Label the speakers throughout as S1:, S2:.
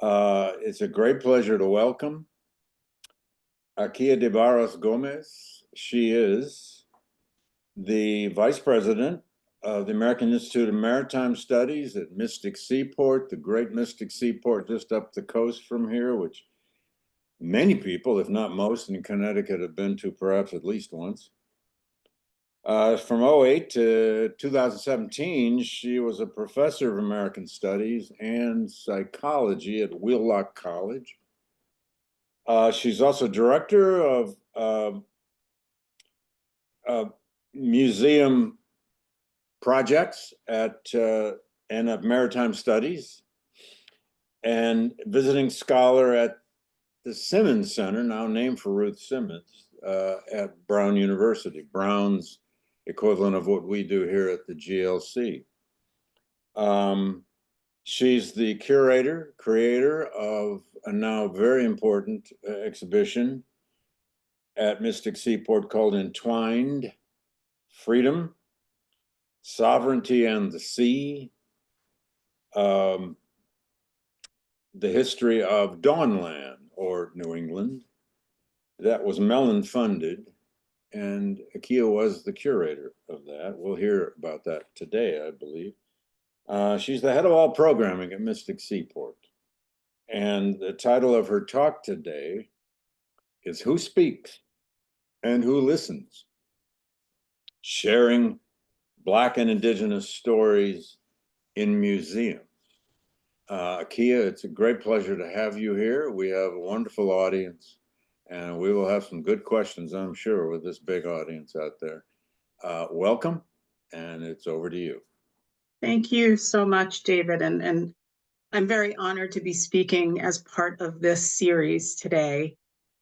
S1: It's a great pleasure to welcome Akeia de Barros Gomes. She is the Vice President of the American Institute of Maritime Studies at Mystic Seaport, the great Mystic Seaport just up the coast from here, which many people, if not most, in Connecticut have been to perhaps at least once. From 2008 to 2017, she was a professor of American Studies and Psychology at Wheelock College. She's also director of museum projects and of maritime studies, and visiting scholar at the Simmons Center, now named for Ruth Simmons, at Brown University, Brown's equivalent of what we do here at the GLC. She's the creator of a now very important exhibition at Mystic Seaport called Entwined: Freedom, Sovereignty and the Sea, the history of Dawnland, or New England. That was Mellon funded, and Akeia was the curator of that. We'll hear about that today, I believe. She's the head of all programming at Mystic Seaport. And the title of her talk today is Who Speaks and Who Listens? Sharing Black and Indigenous Stories in Museums. Akeia, it's a great pleasure to have you here. We have a wonderful audience, and we will have some good questions, I'm sure, with this big audience out there. Welcome, and it's over to you.
S2: Thank you so much, David, and I'm very honored to be speaking as part of this series today.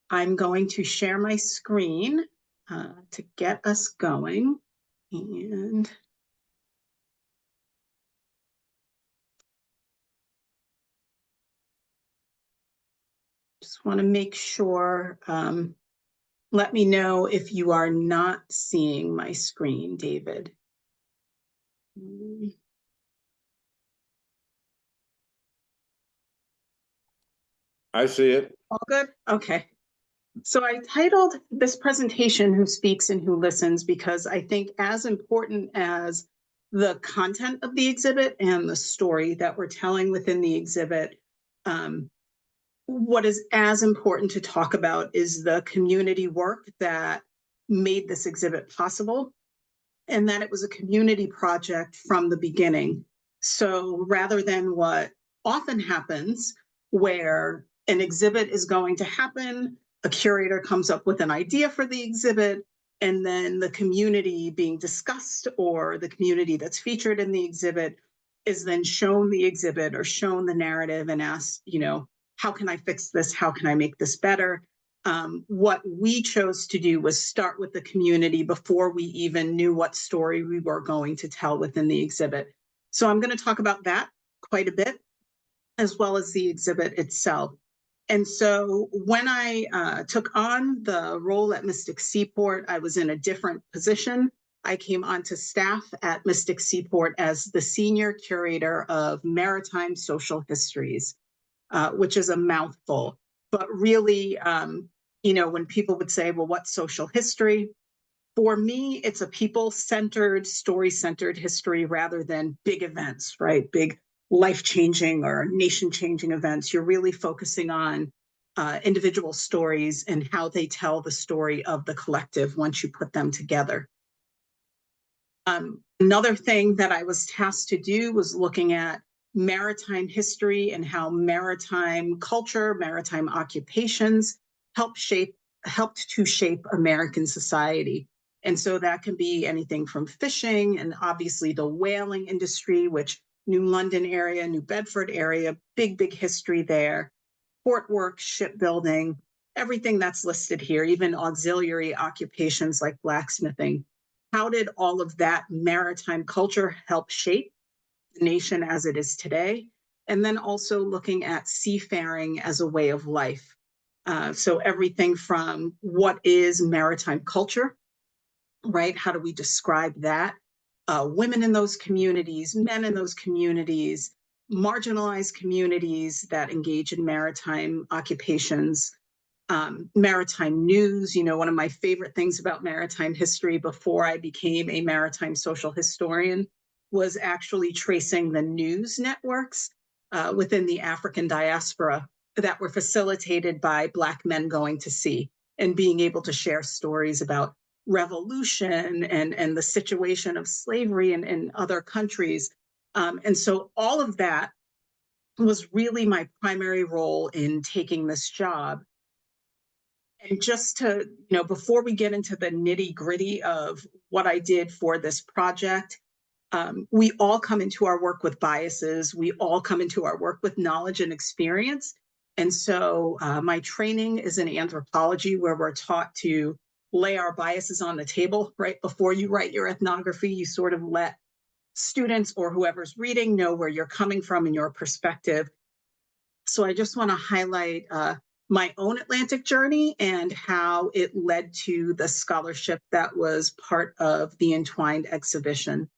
S2: I'm going to share my screen to get us going, and just want to make sure, let me know if you are not seeing my screen, David.
S1: I see it.
S2: All good? Okay. So I titled this presentation, Who Speaks and Who Listens, because I think as important as the content of the exhibit and the story that we're telling within the exhibit, what is as important to talk about is the community work that made this exhibit possible, and that it was a community project from the beginning. So rather than what often happens, where an exhibit is going to happen, a curator comes up with an idea for the exhibit, and then the community being discussed or the community that's featured in the exhibit is then shown the exhibit or shown the narrative and asked, you know, how can I fix this? How can I make this better? What we chose to do was start with the community before we even knew what story we were going to tell within the exhibit. So I'm going to talk about that quite a bit, as well as the exhibit itself. And so when I took on the role at Mystic Seaport, I was in a different position. I came onto staff at Mystic Seaport as the senior curator of maritime social histories, which is a mouthful. But really, you know, when people would say, well, what's social history? For me, it's a people-centered, story-centered history rather than big events, right? Big life-changing or nation-changing events. You're really focusing on individual stories and how they tell the story of the collective once you put them together. Another thing that I was tasked to do was looking at maritime history and how maritime culture, maritime occupations helped to shape American society. And so that can be anything from fishing and obviously the whaling industry, which New London area, New Bedford area, big history there. Port work, shipbuilding, everything that's listed here, even auxiliary occupations like blacksmithing. How did all of that maritime culture help shape the nation as it is today? And then also looking at seafaring as a way of life. So everything from what is maritime culture, right? How do we describe that? Women in those communities, men in those communities, marginalized communities that engage in maritime occupations, maritime news. You know, one of my favorite things about maritime history before I became a maritime social historian was actually tracing the news networks within the African diaspora that were facilitated by Black men going to sea and being able to share stories about revolution and the situation of slavery in other countries. And so all of that was really my primary role in taking this job. And just to, you know, before we get into the nitty gritty of what I did for this project, we all come into our work with biases. We all come into our work with knowledge and experience. And so my training is in anthropology, where we're taught to lay our biases on the table right before you write your ethnography. You sort of let students or whoever's reading know where you're coming from and your perspective. So I just want to highlight my own Atlantic journey and how it led to the scholarship that was part of the Entwined exhibition.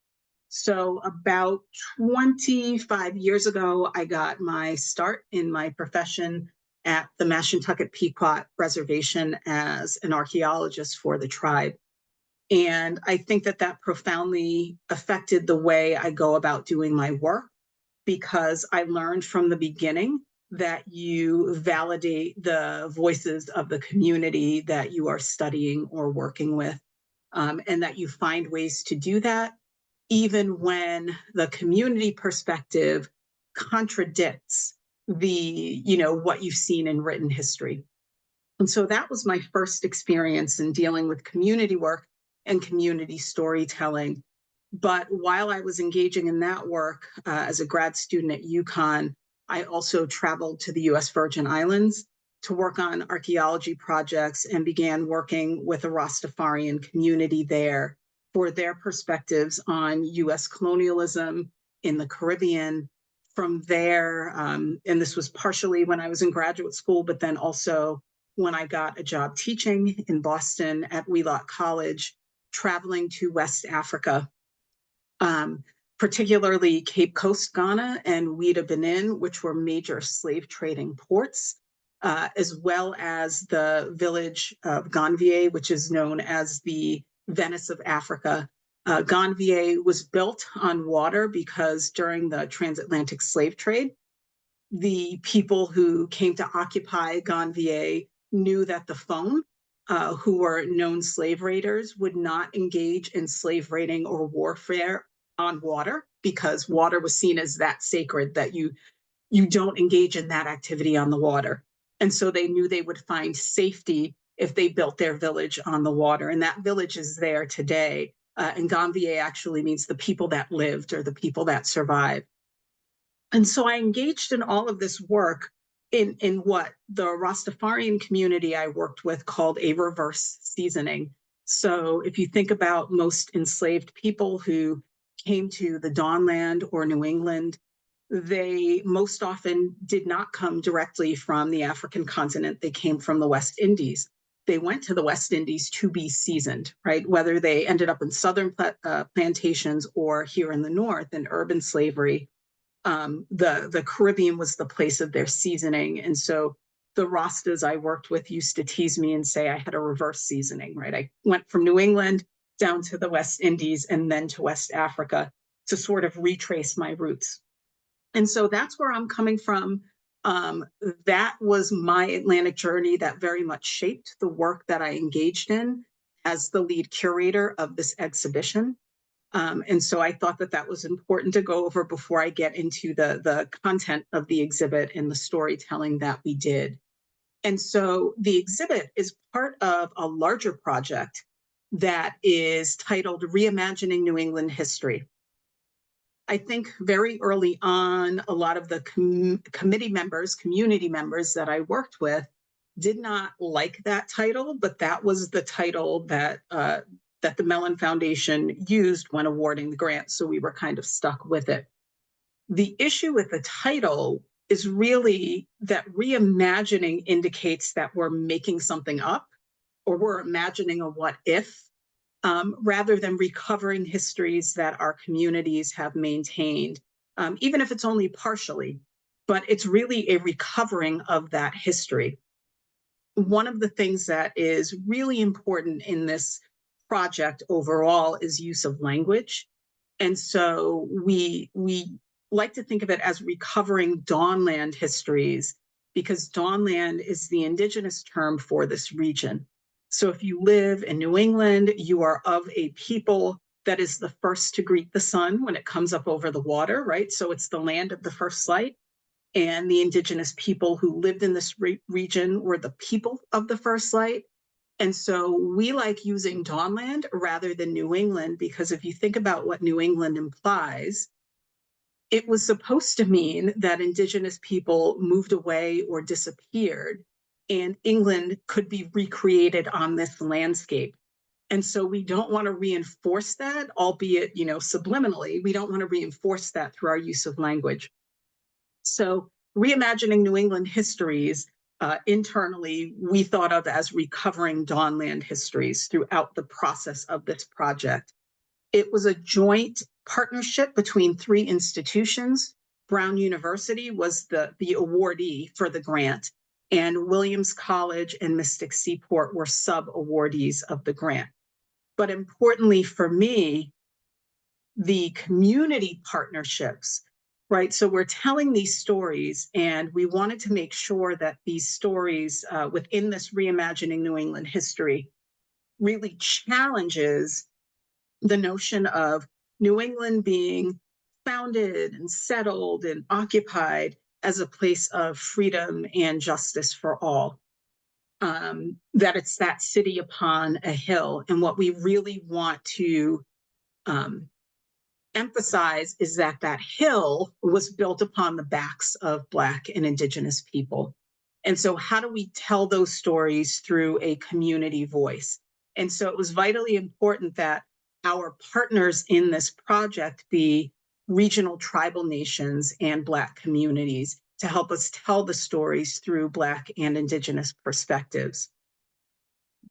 S2: So about 25 years ago, I got my start in my profession at the Mashantucket Pequot Reservation as an archaeologist for the tribe. And I think that that profoundly affected the way I go about doing my work, because I learned from the beginning that you validate the voices of the community that you are studying or working with, and that you find ways to do that, even when the community perspective contradicts the, you know, what you've seen in written history. And so that was my first experience in dealing with community work and community storytelling. But while I was engaging in that work as a grad student at UConn, I also traveled to the US Virgin Islands to work on archaeology projects and began working with a Rastafarian community there for their perspectives on US colonialism in the Caribbean. From there, and this was partially when I was in graduate school, but then also when I got a job teaching in Boston at Wheelock College, traveling to West Africa, particularly Cape Coast, Ghana, and Ouida, Benin, which were major slave trading ports, as well as the village of Ganvier, which is known as the Venice of Africa. Ganvier was built on water because during the transatlantic slave trade, the people who came to occupy Ganvier knew that the Fon, who were known slave raiders, would not engage in slave raiding or warfare on water, because water was seen as that sacred that you don't engage in that activity on the water. And so they knew they would find safety if they built their village on the water. And that village is there today. And Ganvier actually means the people that lived or the people that survived. And so I engaged in all of this work in what the Rastafarian community I worked with called a reverse seasoning. So if you think about most enslaved people who came to the Dawnland or New England, they most often did not come directly from the African continent. They came from the West Indies. They went to the West Indies to be seasoned, right? Whether they ended up in southern plantations or here in the north in urban slavery, the Caribbean was the place of their seasoning. And so the Rastas I worked with used to tease me and say I had a reverse seasoning, right? I went from New England down to the West Indies and then to West Africa to sort of retrace my roots. And so that's where I'm coming from. That was my Atlantic journey that very much shaped the work that I engaged in as the lead curator of this exhibition. And so I thought that that was important to go over before I get into the content of the exhibit and the storytelling that we did. And so the exhibit is part of a larger project that is titled Reimagining New England History. I think very early on, a lot of the committee members, community members that I worked with did not like that title, but that was the title that that the Mellon Foundation used when awarding the grant, so we were kind of stuck with it. The issue with the title is really that reimagining indicates that we're making something up or we're imagining a what if, rather than recovering histories that our communities have maintained. even if it's only partially, but it's really a recovering of that history. One of the things that is really important in this project overall is use of language. And so we like to think of it as recovering Dawnland histories, because Dawnland is the indigenous term for this region. So if you live in New England, you are of a people that is the first to greet the sun when it comes up over the water, right? So it's the land of the first light. And the indigenous people who lived in this region were the people of the first light. And so we like using Dawnland rather than New England, because if you think about what New England implies, it was supposed to mean that indigenous people moved away or disappeared, and England could be recreated on this landscape. And so we don't want to reinforce that, albeit, subliminally, we don't want to reinforce that through our use of language. So reimagining New England histories, internally, we thought of as recovering Dawnland histories throughout the process of this project. It was a joint partnership between 3 institutions. Brown University was the awardee for the grant, and Williams College and Mystic Seaport were sub-awardees of the grant. But importantly for me, the community partnerships, right? So we're telling these stories, and we wanted to make sure that these stories within this reimagining New England history really challenges the notion of New England being founded and settled and occupied as a place of freedom and justice for all. That it's that city upon a hill. And what we really want to emphasize is that that hill was built upon the backs of Black and Indigenous people. And so how do we tell those stories through a community voice? And so it was vitally important that our partners in this project be regional tribal nations and Black communities to help us tell the stories through Black and Indigenous perspectives.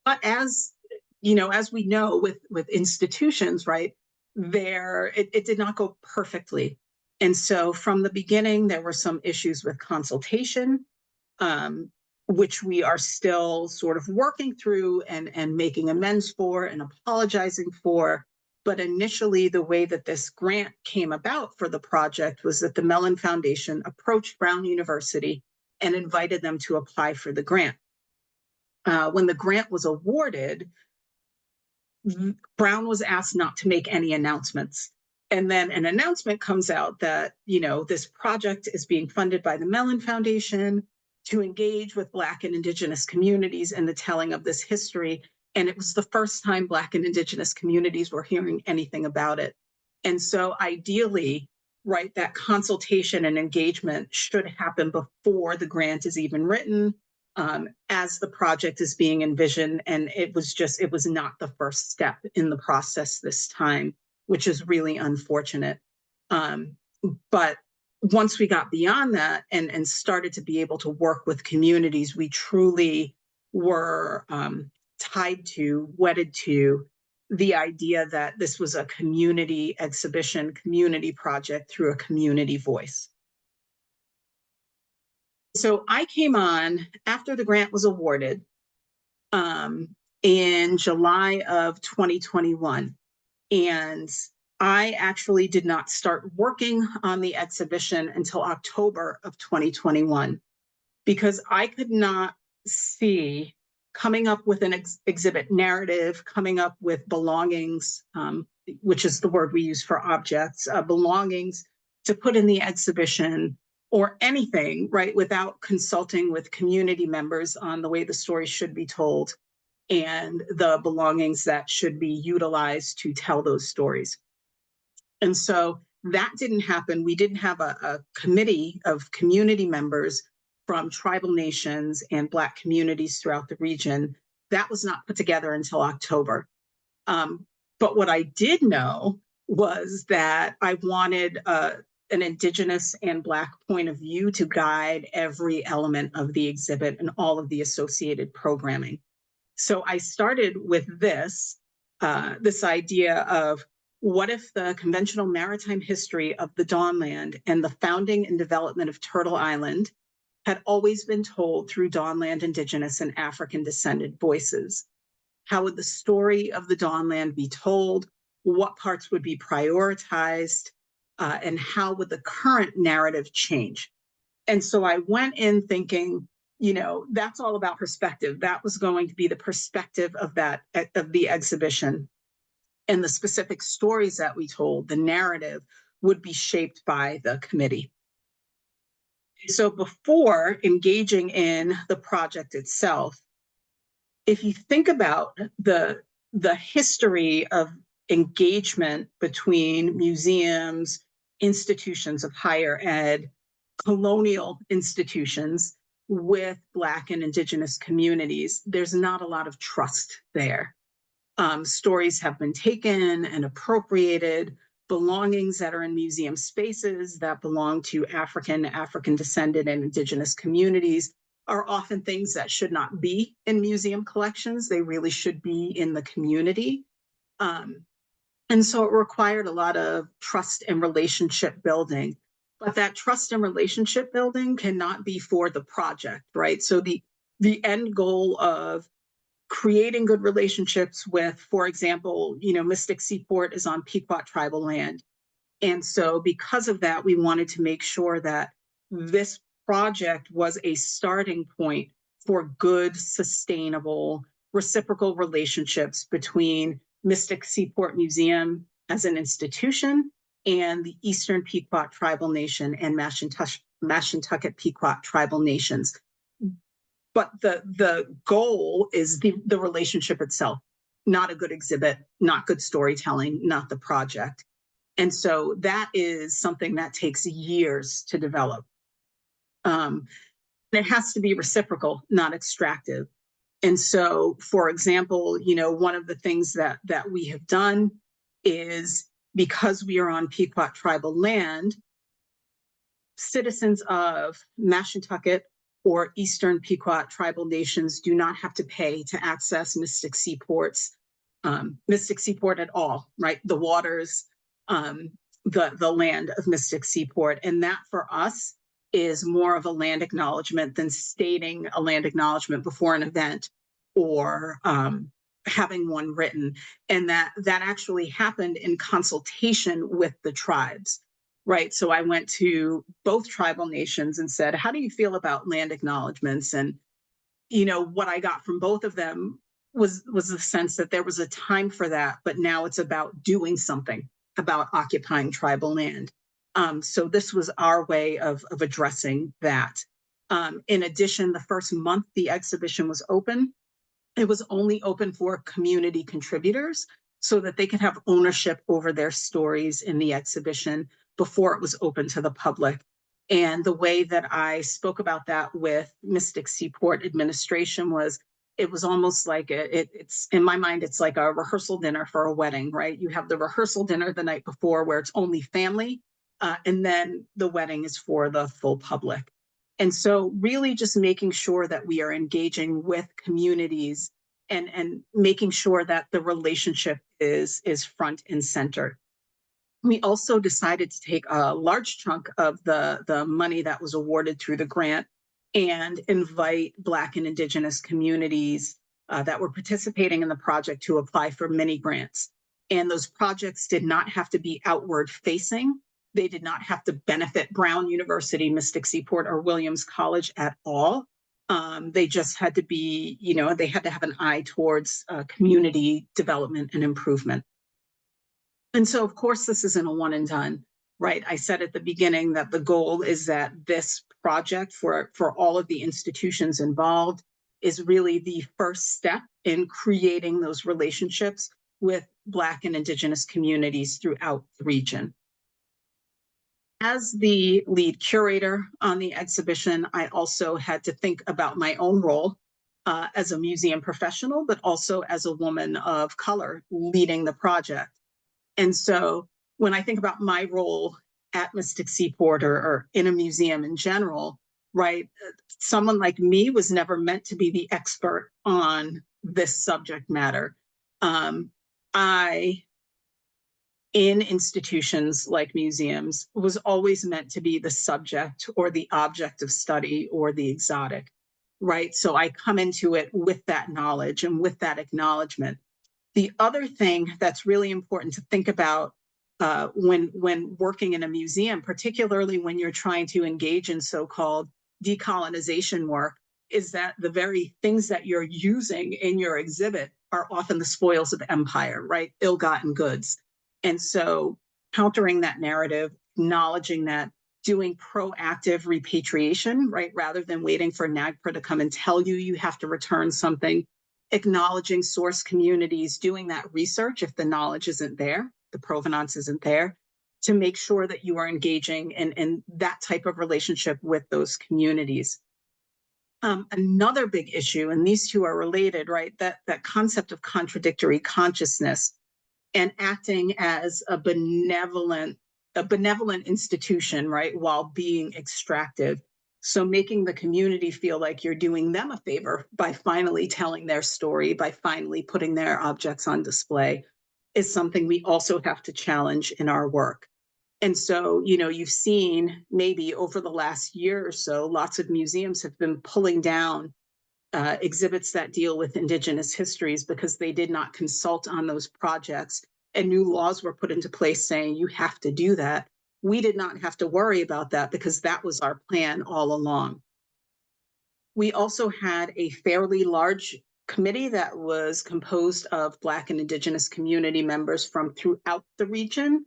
S2: But as we know with institutions, right, it did not go perfectly. And so from the beginning, there were some issues with consultation, which we are still sort of working through and making amends for and apologizing for. But initially, the way that this grant came about for the project was that the Mellon Foundation approached Brown University and invited them to apply for the grant. When the grant was awarded, Brown was asked not to make any announcements. And then an announcement comes out that, this project is being funded by the Mellon Foundation to engage with Black and Indigenous communities in the telling of this history. And it was the first time Black and Indigenous communities were hearing anything about it. And so ideally, right, that consultation and engagement should happen before the grant is even written, as the project is being envisioned. And it was not the first step in the process this time, which is really unfortunate. But once we got beyond that and started to be able to work with communities, we truly were wedded to the idea that this was a community exhibition, community project through a community voice. So I came on after the grant was awarded in July of 2021. And I actually did not start working on the exhibition until October of 2021, because I could not see coming up with an exhibit narrative, coming up with belongings, which is the word we use for objects, belongings to put in the exhibition or anything, right, without consulting with community members on the way the story should be told and the belongings that should be utilized to tell those stories. And so that didn't happen. We didn't have a committee of community members from tribal nations and Black communities throughout the region. That was not put together until October. But what I did know was that I wanted an Indigenous and Black point of view to guide every element of the exhibit and all of the associated programming. So I started with this idea of what if the conventional maritime history of the Dawnland and the founding and development of Turtle Island had always been told through Dawnland Indigenous and African descended voices? How would the story of the Dawnland be told? What parts would be prioritized? And how would the current narrative change? And so I went in thinking, that's all about perspective. That was going to be the perspective of the exhibition. And the specific stories that we told, the narrative, would be shaped by the committee. So before engaging in the project itself, if you think about the history of engagement between museums, institutions of higher ed, colonial institutions with Black and Indigenous communities, there's not a lot of trust there. Stories have been taken and appropriated. Belongings that are in museum spaces that belong to African descended, and Indigenous communities are often things that should not be in museum collections. They really should be in the community. And so it required a lot of trust and relationship building. But that trust and relationship building cannot be for the project, right? So the end goal of creating good relationships with, for example, Mystic Seaport is on Pequot tribal land. And so because of that, we wanted to make sure that this project was a starting point for good, sustainable, reciprocal relationships between Mystic Seaport Museum as an institution and the Eastern Pequot Tribal Nation and Mashantucket Pequot Tribal Nations. But the goal is the relationship itself, not a good exhibit, not good storytelling, not the project. And so that is something that takes years to develop. And it has to be reciprocal, not extractive. And so, for example, one of the things that we have done is, because we are on Pequot tribal land, citizens of Mashantucket or Eastern Pequot tribal nations do not have to pay to access Mystic Seaport at all, right? The waters, the land of Mystic Seaport. And that for us is more of a land acknowledgement than stating a land acknowledgement before an event or having one written. And that actually happened in consultation with the tribes. Right. So I went to both tribal nations and said, how do you feel about land acknowledgements? And, what I got from both of them was the sense that there was a time for that, but now it's about doing something about occupying tribal land. So this was our way of addressing that. In addition, the first month the exhibition was open, it was only open for community contributors so that they could have ownership over their stories in the exhibition before it was open to the public. And the way that I spoke about that with Mystic Seaport administration was, it was almost like it's in my mind, it's like a rehearsal dinner for a wedding, right? You have the rehearsal dinner the night before where it's only family, and then the wedding is for the full public. And so really just making sure that we are engaging with communities and making sure that the relationship is front and center. We also decided to take a large chunk of the money that was awarded through the grant and invite Black and Indigenous communities that were participating in the project to apply for mini grants. And those projects did not have to be outward facing. They did not have to benefit Brown University, Mystic Seaport, or Williams College at all. They just had to be, they had to have an eye towards community development and improvement. And so, of course, this isn't a one and done, right? I said at the beginning that the goal is that this project for all of the institutions involved is really the first step in creating those relationships with Black and Indigenous communities throughout the region. As the lead curator on the exhibition, I also had to think about my own role as a museum professional, but also as a woman of color leading the project. And so when I think about my role at Mystic Seaport or in a museum in general, right, someone like me was never meant to be the expert on this subject matter. I in institutions like museums was always meant to be the subject or the object of study or the exotic, right? So I come into it with that knowledge and with that acknowledgement. The other thing that's really important to think about when working in a museum, particularly when you're trying to engage in so-called decolonization work, is that the very things that you're using in your exhibit are often the spoils of empire, right? Ill-gotten goods. And so countering that narrative, acknowledging that, doing proactive repatriation, right? Rather than waiting for NAGPRA to come and tell you you have to return something, acknowledging source communities, doing that research if the knowledge isn't there, the provenance isn't there, to make sure that you are engaging in that type of relationship with those communities. Another big issue, and these two are related, right? That concept of contradictory consciousness and acting as a benevolent institution, right, while being extractive. So making the community feel like you're doing them a favor by finally telling their story, by finally putting their objects on display, is something we also have to challenge in our work. And so, you know, you've seen maybe over the last year or so, lots of museums have been pulling down exhibits that deal with Indigenous histories because they did not consult on those projects, and new laws were put into place saying you have to do that. We did not have to worry about that because that was our plan all along. We also had a fairly large committee that was composed of Black and Indigenous community members from throughout the region,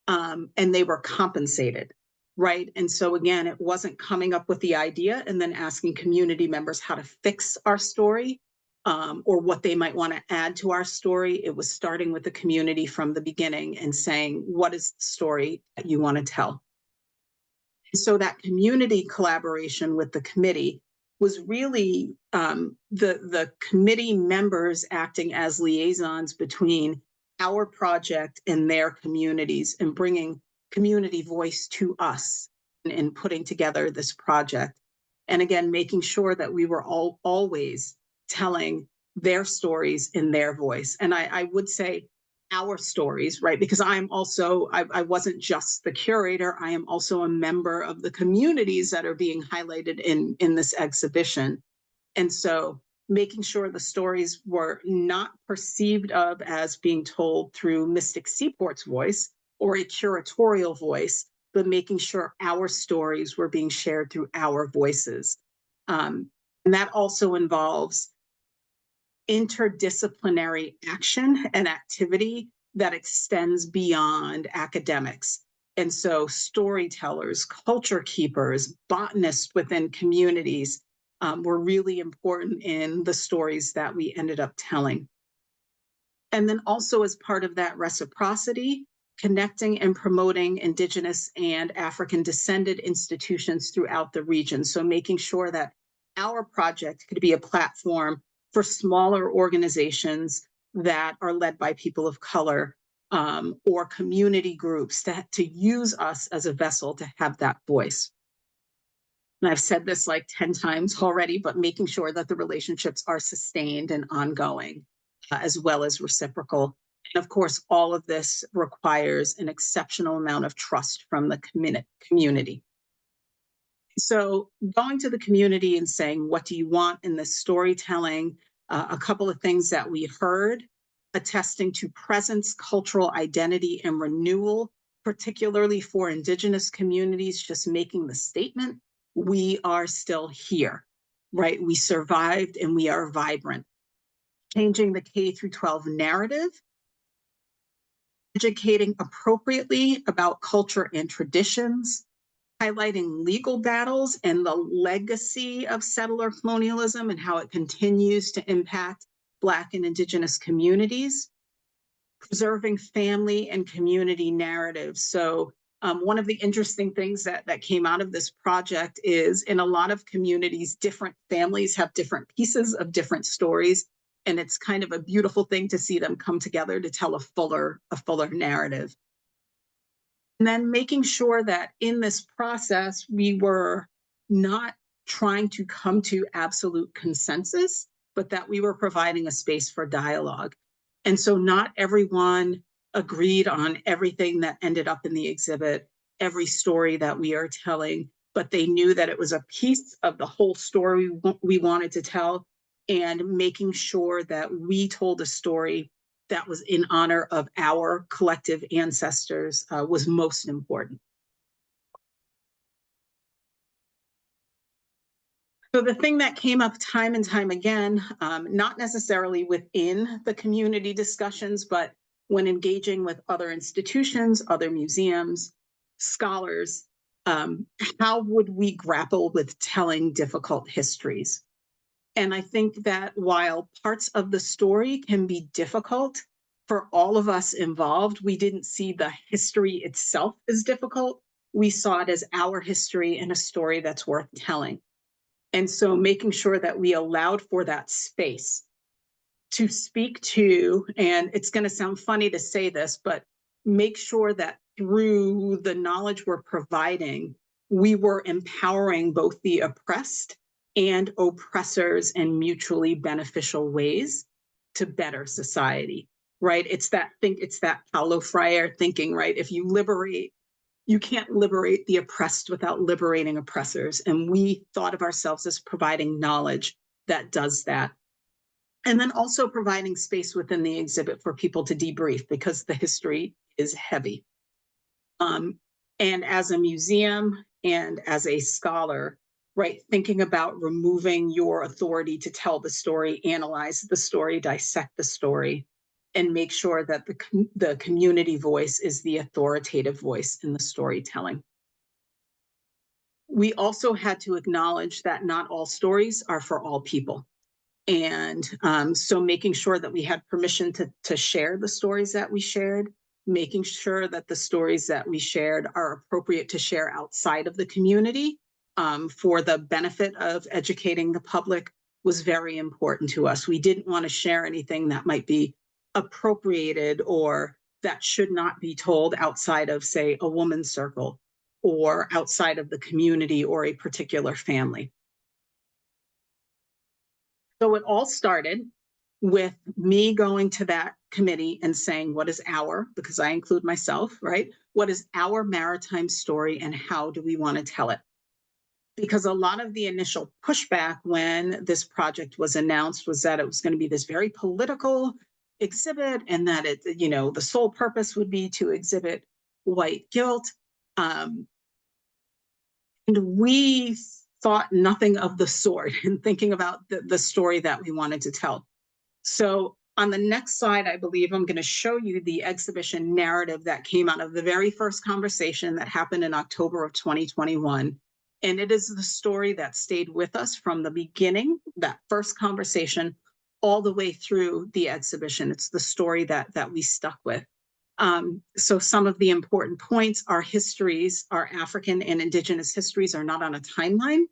S2: and they were compensated, right? And so again, it wasn't coming up with the idea and then asking community members how to fix our story or what they might want to add to our story. It was starting with the community from the beginning and saying, what is the story that you want to tell? So that community collaboration with the committee was really the committee members acting as liaisons between our project and their communities and bringing community voice to us in putting together this project. And again, making sure that we were always telling their stories in their voice. And I would say our stories, right? Because I'm also, I wasn't just the curator, I am also a member of the communities that are being highlighted in this exhibition. And so making sure the stories were not perceived of as being told through Mystic Seaport's voice or a curatorial voice, but making sure our stories were being shared through our voices. And that also involves interdisciplinary action and activity that extends beyond academics. And so storytellers, culture keepers, botanists within communities were really important in the stories that we ended up telling. And then also as part of that reciprocity, connecting and promoting Indigenous and African descended institutions throughout the region. So making sure that our project could be a platform for smaller organizations that are led by people of color or community groups to use us as a vessel to have that voice. And I've said this like 10 times already, but making sure that the relationships are sustained and ongoing, as well as reciprocal. And of course, all of this requires an exceptional amount of trust from the community. So going to the community and saying, what do you want in this storytelling? A couple of things that we heard, attesting to presence, cultural identity, and renewal, particularly for Indigenous communities, just making the statement, we are still here, right? We survived and we are vibrant. Changing the K through 12 narrative, educating appropriately about culture and traditions, highlighting legal battles and the legacy of settler colonialism and how it continues to impact Black and Indigenous communities, preserving family and community narratives. So one of the interesting things that came out of this project is in a lot of communities, different families have different pieces of different stories. And it's kind of a beautiful thing to see them come together to tell a fuller narrative. And then making sure that in this process, we were not trying to come to absolute consensus, but that we were providing a space for dialogue. And so not everyone agreed on everything that ended up in the exhibit, every story that we are telling, but they knew that it was a piece of the whole story we wanted to tell, and making sure that we told a story that was in honor of our collective ancestors was most important. So the thing that came up time and time again, not necessarily within the community discussions, but when engaging with other institutions, other museums, scholars, how would we grapple with telling difficult histories? And I think that while parts of the story can be difficult for all of us involved, we didn't see the history itself as difficult. We saw it as our history and a story that's worth telling. And so making sure that we allowed for that space to speak to, and it's going to sound funny to say this, but make sure that through the knowledge we're providing, we were empowering both the oppressed and oppressors in mutually beneficial ways to better society, right? It's that Paulo Freire thinking, right? If you liberate, you can't liberate the oppressed without liberating oppressors. And we thought of ourselves as providing knowledge that does that. And then also providing space within the exhibit for people to debrief, because the history is heavy. And as a museum and as a scholar, right, thinking about removing your authority to tell the story, analyze the story, dissect the story, and make sure that the community voice is the authoritative voice in the storytelling. We also had to acknowledge that not all stories are for all people. And so making sure that we had permission to share the stories that we shared, making sure that the stories that we shared are appropriate to share outside of the community for the benefit of educating the public was very important to us. We didn't want to share anything that might be appropriated or that should not be told outside of, say, a woman's circle or outside of the community or a particular family. So it all started with me going to that committee and saying, what is our, because I include myself, right? What is our maritime story and how do we want to tell it? Because a lot of the initial pushback when this project was announced was that it was going to be this very political exhibit and that it, you know, the sole purpose would be to exhibit white guilt. And we thought nothing of the sort in thinking about the story that we wanted to tell. So on the next slide, I believe I'm going to show you the exhibition narrative that came out of the very first conversation that happened in October of 2021. And it is the story that stayed with us from the beginning, that first conversation, all the way through the exhibition. It's the story that we stuck with. So some of the important points, our histories, our African and Indigenous histories are not on a timeline.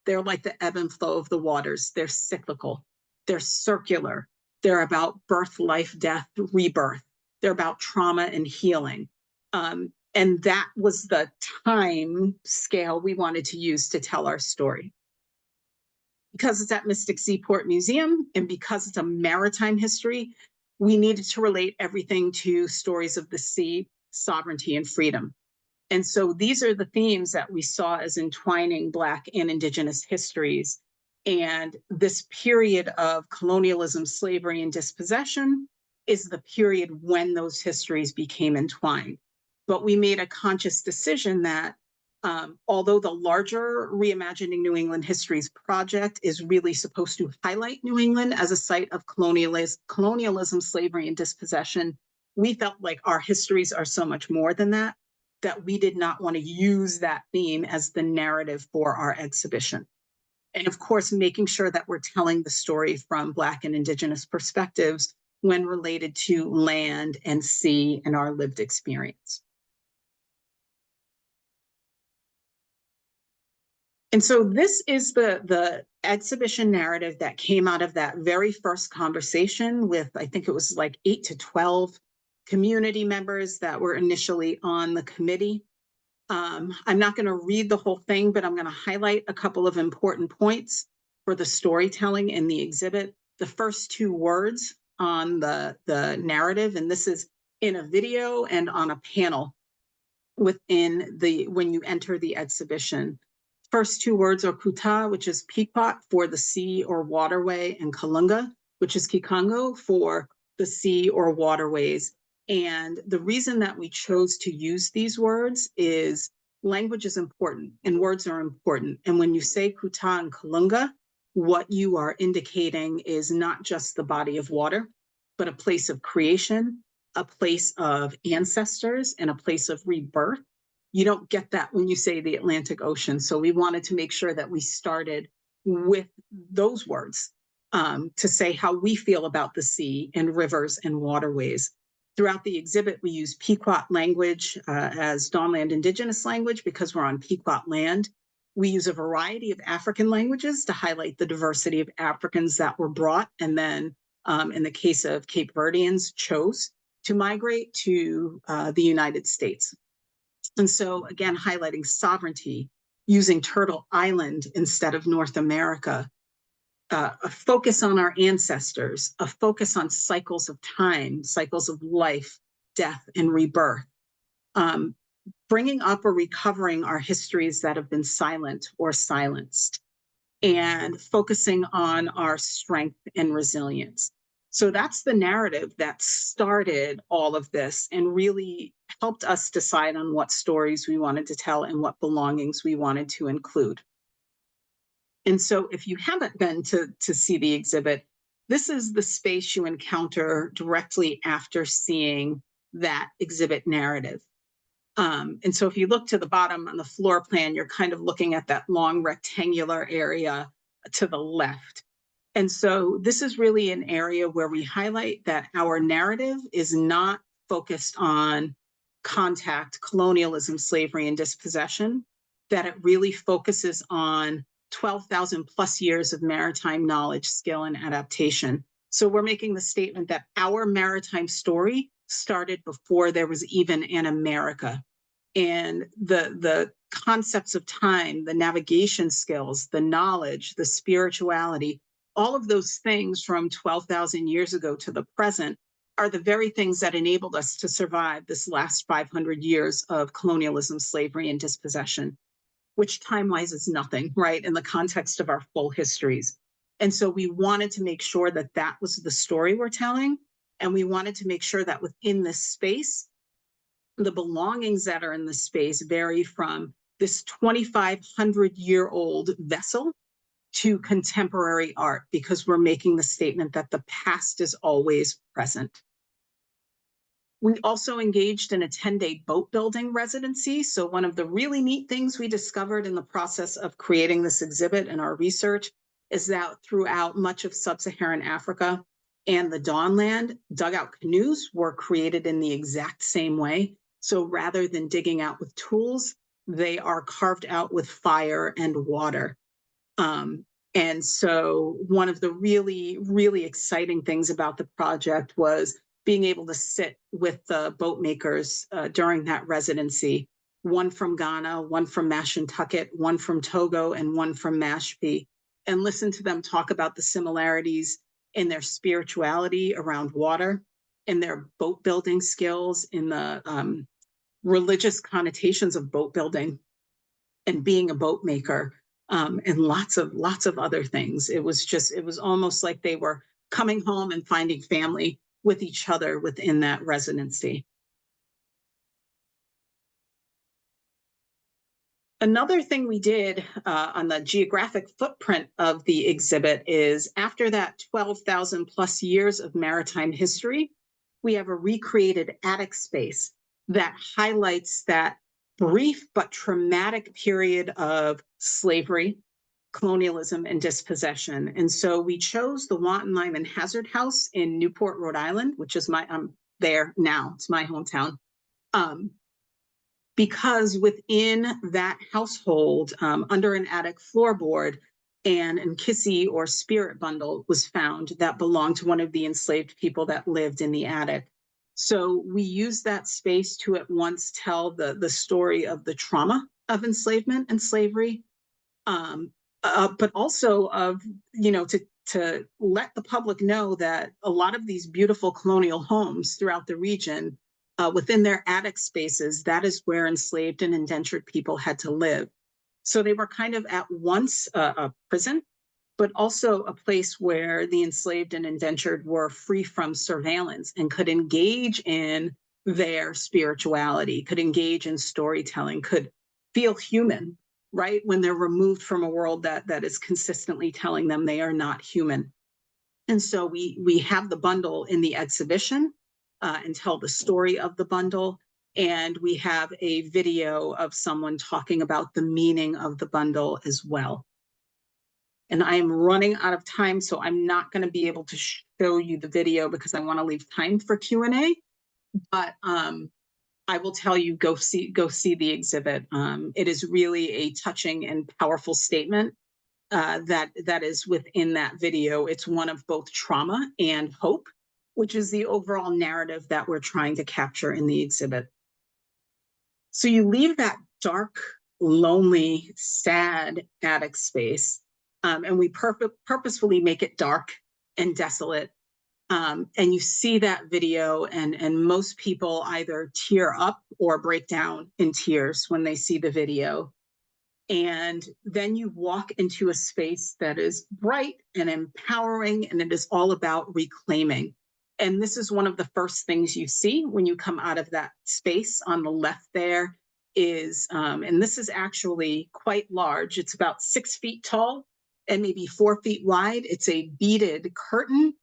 S2: They're like the ebb and flow of the waters. They're cyclical. They're circular. They're about birth, life, death, rebirth. They're about trauma and healing. And that was the time scale we wanted to use to tell our story. Because it's at Mystic Seaport Museum and because it's a maritime history, we needed to relate everything to stories of the sea, sovereignty, and freedom. And so these are the themes that we saw as entwining Black and Indigenous histories. And this period of colonialism, slavery, and dispossession is the period when those histories became entwined. But we made a conscious decision that although the larger Reimagining New England Histories project is really supposed to highlight New England as a site of colonialism, slavery, and dispossession, we felt like our histories are so much more than that, that we did not want to use that theme as the narrative for our exhibition. And of course, making sure that we're telling the story from Black and Indigenous perspectives when related to land and sea and our lived experience. And so this is the exhibition narrative that came out of that very first conversation with, I think it was like 8 to 12 community members that were initially on the committee. I'm not going to read the whole thing, but I'm going to highlight a couple of important points for the storytelling in the exhibit. The first two words on the narrative, and this is in a video and on a panel when you enter the exhibition. First two words are Kuta, which is Pequot for the sea or waterway, and Kalunga, which is Kikongo for the sea or waterways. And the reason that we chose to use these words is language is important and words are important. And when you say Kuta and Kalunga, what you are indicating is not just the body of water, but a place of creation, a place of ancestors, and a place of rebirth. You don't get that when you say the Atlantic Ocean. So we wanted to make sure that we started with those words to say how we feel about the sea and rivers and waterways. Throughout the exhibit, we use Pequot language as Dawnland Indigenous language because we're on Pequot land. We use a variety of African languages to highlight the diversity of Africans that were brought, and then in the case of Cape Verdeans, chose to migrate to the United States. And so again, highlighting sovereignty, using Turtle Island instead of North America, a focus on our ancestors, a focus on cycles of time, cycles of life, death, and rebirth, bringing up or recovering our histories that have been silent or silenced, and focusing on our strength and resilience. So that's the narrative that started all of this and really helped us decide on what stories we wanted to tell and what belongings we wanted to include. And so if you haven't been to see the exhibit, this is the space you encounter directly after seeing that exhibit narrative. And so if you look to the bottom on the floor plan, you're kind of looking at that long rectangular area to the left. And so this is really an area where we highlight that our narrative is not focused on contact, colonialism, slavery, and dispossession, that it really focuses on 12,000 plus years of maritime knowledge, skill, and adaptation. So we're making the statement that our maritime story started before there was even an America. And the concepts of time, the navigation skills, the knowledge, the spirituality, all of those things from 12,000 years ago to the present are the very things that enabled us to survive this last 500 years of colonialism, slavery, and dispossession, which time-wise is nothing, right, in the context of our full histories. And so we wanted to make sure that that was the story we're telling, and we wanted to make sure that within this space, the belongings that are in the space vary from this 2,500-year-old vessel to contemporary art, because we're making the statement that the past is always present. We also engaged in a 10-day boat building residency. So one of the really neat things we discovered in the process of creating this exhibit and our research is that throughout much of sub-Saharan Africa and the Dawnland, dugout canoes were created in the exact same way. So rather than digging out with tools, they are carved out with fire and water. And so one of the really, really exciting things about the project was being able to sit with the boat makers during that residency, one from Ghana, one from Mashantucket, one from Togo, and one from Mashpee, and listen to them talk about the similarities in their spirituality around water, in their boat building skills, in the religious connotations of boat building and being a boat maker, and lots of other things. It was almost like they were coming home and finding family with each other within that residency. Another thing we did on the geographic footprint of the exhibit is after that 12,000 plus years of maritime history, we have a recreated attic space that highlights that brief but traumatic period of slavery, colonialism, and dispossession. And so we chose the Wanton Lyman Hazard House in Newport, Rhode Island, which is I'm there now, it's my hometown. Because within that household, under an attic floorboard, an nkisi or spirit bundle was found that belonged to one of the enslaved people that lived in the attic. So we used that space to at once tell the story of the trauma of enslavement and slavery, but also of, to let the public know that a lot of these beautiful colonial homes throughout the region within their attic spaces, that is where enslaved and indentured people had to live. So they were kind of at once a prison, but also a place where the enslaved and indentured were free from surveillance and could engage in their spirituality, could engage in storytelling, could feel human, right? When they're removed from a world that is consistently telling them they are not human. And so we have the bundle in the exhibition and tell the story of the bundle. And we have a video of someone talking about the meaning of the bundle as well. And I am running out of time, so I'm not going to be able to show you the video because I want to leave time for Q&A. But I will tell you, go see the exhibit. It is really a touching and powerful statement that is within that video. It's one of both trauma and hope, which is the overall narrative that we're trying to capture in the exhibit. So you leave that dark, lonely, sad attic space, and we purposefully make it dark and desolate. And you see that video, and most people either tear up or break down in tears when they see the video. And then you walk into a space that is bright and empowering, and it is all about reclaiming. And this is one of the first things you see when you come out of that space. On the left there is, and this is actually quite large. It's about 6 feet tall and maybe 4 feet wide. It's a beaded curtain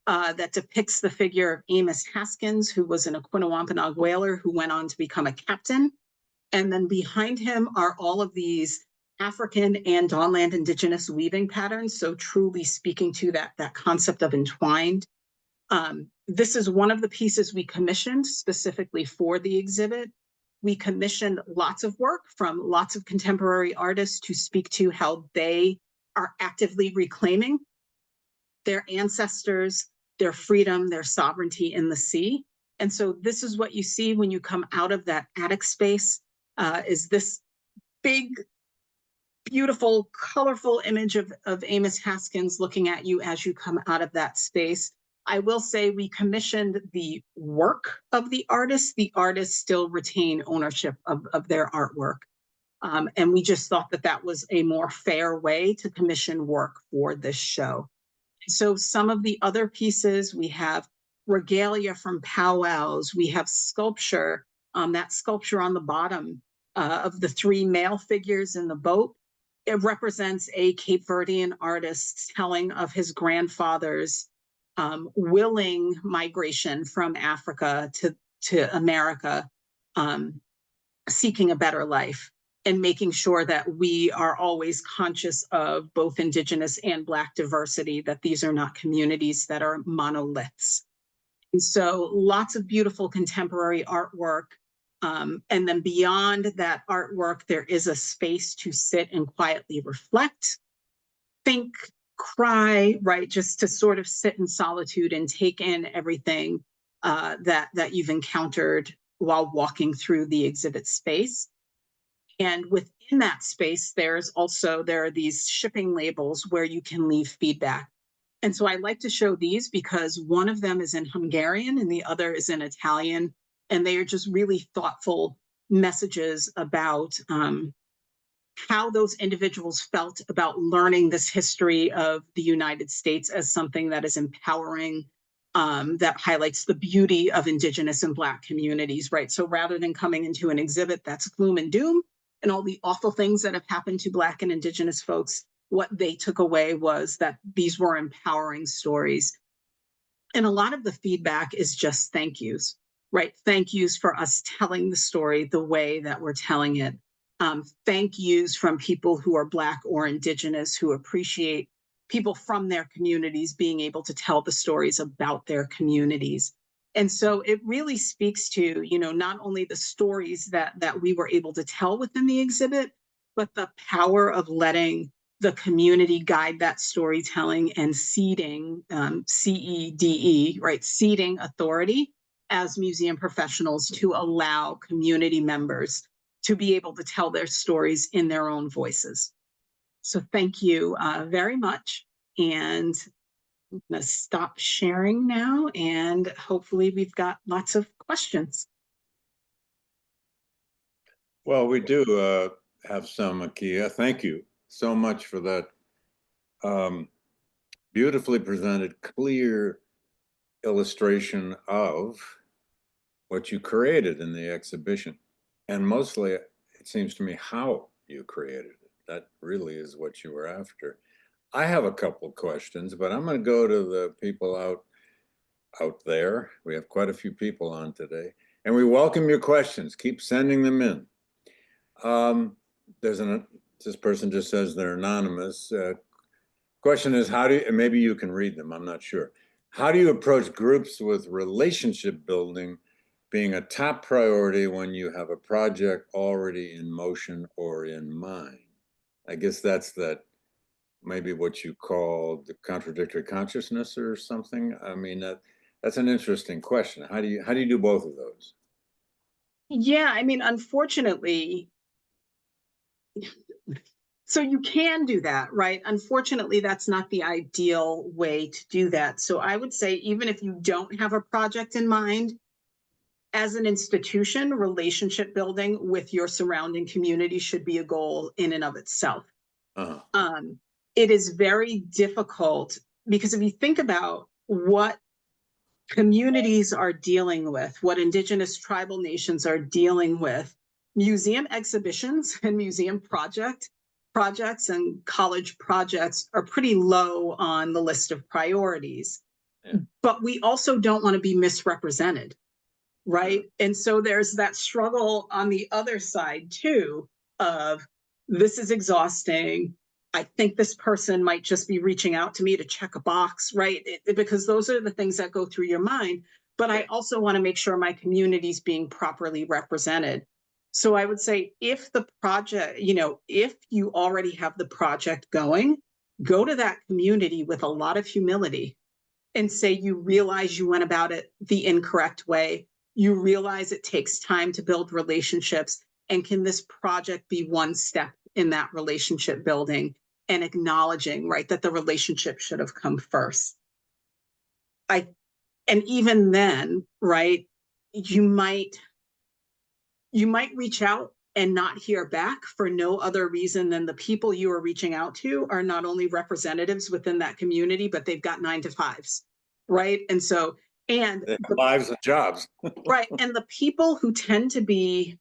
S2: that depicts the figure of Amos Haskins, who was an Aquinawampanoag whaler who went on to become a captain. And then behind him are all of these African and Dawnland indigenous weaving patterns. So truly speaking to that concept of entwined. This is one of the pieces we commissioned specifically for the exhibit. We commissioned lots of work from lots of contemporary artists to speak to how they are actively reclaiming their ancestors, their freedom, their sovereignty in the sea. And so this is what you see when you come out of that attic space, is this big, beautiful, colorful image of Amos Haskins looking at you as you come out of that space. I will say we commissioned the work of the artists. The artists still retain ownership of their artwork. And we just thought that that was a more fair way to commission work for this show. So some of the other pieces, we have regalia from powwows, we have sculpture, that sculpture on the bottom of the 3 male figures in the boat. It represents a Cape Verdean artist telling of his grandfather's willing migration from Africa to America, seeking a better life, and making sure that we are always conscious of both Indigenous and Black diversity, that these are not communities that are monoliths. And so lots of beautiful contemporary artwork. And then beyond that artwork, there is a space to sit and quietly reflect, think, cry, right? Just to sort of sit in solitude and take in everything that you've encountered while walking through the exhibit space. And within that space, there are these shipping labels where you can leave feedback. And so I like to show these because one of them is in Hungarian and the other is in Italian. And they are just really thoughtful messages about how those individuals felt about learning this history of the United States as something that is empowering, that highlights the beauty of Indigenous and Black communities, right? So rather than coming into an exhibit that's gloom and doom and all the awful things that have happened to Black and Indigenous folks, what they took away was that these were empowering stories. And a lot of the feedback is just thank yous, right? Thank yous for us telling the story the way that we're telling it. Thank yous from people who are Black or Indigenous, who appreciate people from their communities being able to tell the stories about their communities. And so it really speaks to, not only the stories that we were able to tell within the exhibit, but the power of letting the community guide that storytelling and ceding, CEDE, right, ceding authority as museum professionals to allow community members to be able to tell their stories in their own voices. So thank you very much. And I'm going to stop sharing now, and hopefully we've got lots of questions.
S1: Well, we do have some, Akeia. Thank you so much for that beautifully presented, clear illustration of what you created in the exhibition. And mostly, it seems to me, how you created it. That really is what you were after. I have a couple questions, but I'm going to go to the people out there. We have quite a few people on today, and we welcome your questions. Keep sending them in. This person just says they're anonymous. Question is, how do you, and maybe you can read them, I'm not sure. How do you approach groups with relationship building being a top priority when you have a project already in motion or in mind? I guess that's maybe what you call the contradictory consciousness or something. I mean, that's an interesting question. How do you do both of those?
S2: Yeah, I mean, unfortunately, so you can do that, right? Unfortunately, that's not the ideal way to do that. So I would say, even if you don't have a project in mind, as an institution, relationship building with your surrounding community should be a goal in and of itself. It is very difficult because if you think about what communities are dealing with, what indigenous tribal nations are dealing with, museum exhibitions and museum projects and college projects are pretty low on the list of priorities. Yeah. But we also don't want to be misrepresented, right? Yeah. And so there's that struggle on the other side too of, this is exhausting. I think this person might just be reaching out to me to check a box, right? Because those are the things that go through your mind. But I also want to make sure my community is being properly represented. So I would say, if the project, if you already have the project going, go to that community with a lot of humility and say you realize you went about it the incorrect way. You realize it takes time to build relationships. And can this project be one step in that relationship building? And acknowledging, right, that the relationship should have come first. And even then, right, you might reach out and not hear back for no other reason than the people you are reaching out to are not only representatives within that community, but they've got 9 to 5s, right? And so, and
S1: lives and jobs.
S2: Right. And the people who tend to be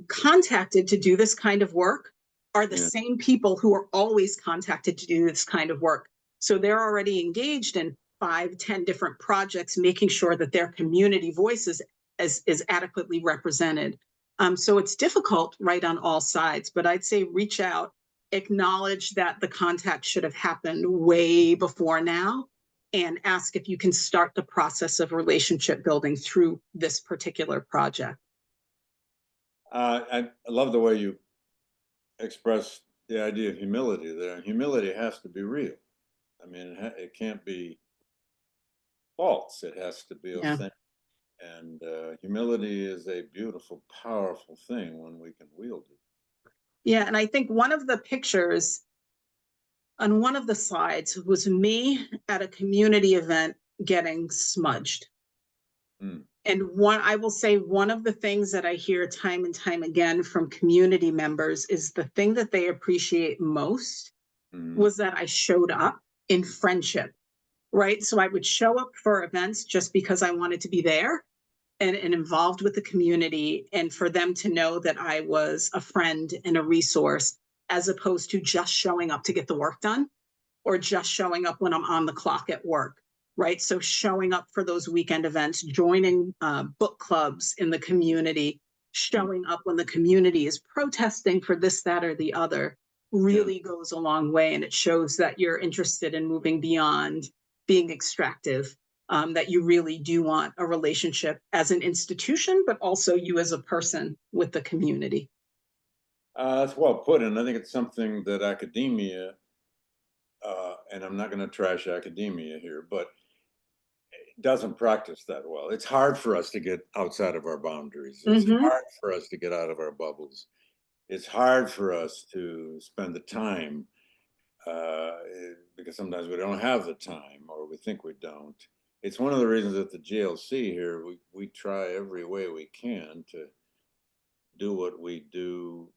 S2: contacted to do this kind of work are the same people who are always contacted to do this kind of work. So they're already engaged in 5, 10 different projects, making sure that their community voice is adequately represented. So it's difficult, right, on all sides, but I'd say reach out, acknowledge that the contact should have happened way before now, and ask if you can start the process of relationship building through this particular project.
S1: I love the way you express the idea of humility there. Humility has to be real. I mean, it can't be false. It has to be authentic. And humility is a beautiful, powerful thing when we can wield it.
S2: Yeah, and I think one of the pictures on one of the slides was me at a community event getting smudged. And I will say, one of the things that I hear time and time again from community members is the thing that they appreciate most was that I showed up in friendship, right? So I would show up for events just because I wanted to be there and involved with the community, and for them to know that I was a friend and a resource, as opposed to just showing up to get the work done or just showing up when I'm on the clock at work. Right. So showing up for those weekend events, joining book clubs in the community, showing up when the community is protesting for this, that, or the other really goes a long way. And it shows that you're interested in moving beyond being extractive, that you really do want a relationship as an institution, but also you as a person with the community.
S1: That's well put. And I think it's something that academia, and I'm not going to trash academia here, but doesn't practice that well. It's hard for us to get outside of our boundaries. It's hard for us to get out of our bubbles. It's hard for us to spend the time because sometimes we don't have the time, or we think we don't. It's one of the reasons that the GLC here, we try every way we can to do what we do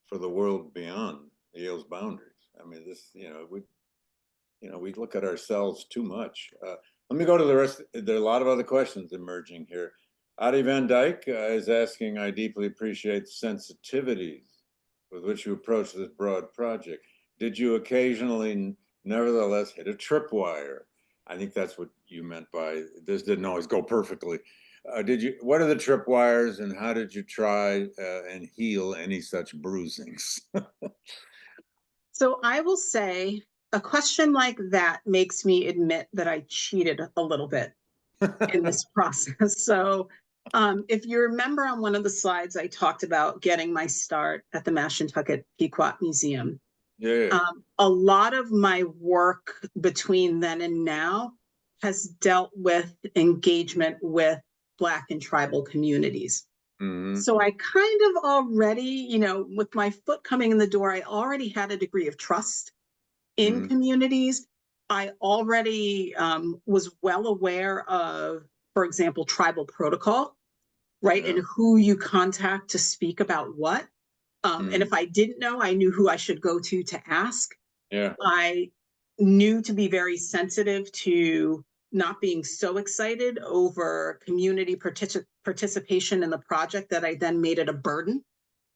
S1: for the world beyond Yale's boundaries. I mean, this, we look at ourselves too much. Let me go to the rest. There are a lot of other questions emerging here. Adi Van Dyke is asking, I deeply appreciate the sensitivities with which you approach this broad project. Did you occasionally, nevertheless, hit a tripwire? I think that's what you meant by this didn't always go perfectly. What are the tripwires and how did you try and heal any such bruisings?
S2: So I will say a question like that makes me admit that I cheated a little bit in this process. So if you remember on one of the slides, I talked about getting my start at the Mashantucket Pequot Museum.
S1: Yeah.
S2: A lot of my work between then and now has dealt with engagement with Black and tribal communities.
S1: Mm-hmm.
S2: So I kind of already, with my foot coming in the door, I already had a degree of trust in communities. I already was well aware of, for example, tribal protocol, right?
S1: Yeah.
S2: And who you contact to speak about what. And if I didn't know, I knew who I should go to ask.
S1: Yeah.
S2: I knew to be very sensitive to not being so excited over community participation in the project that I then made it a burden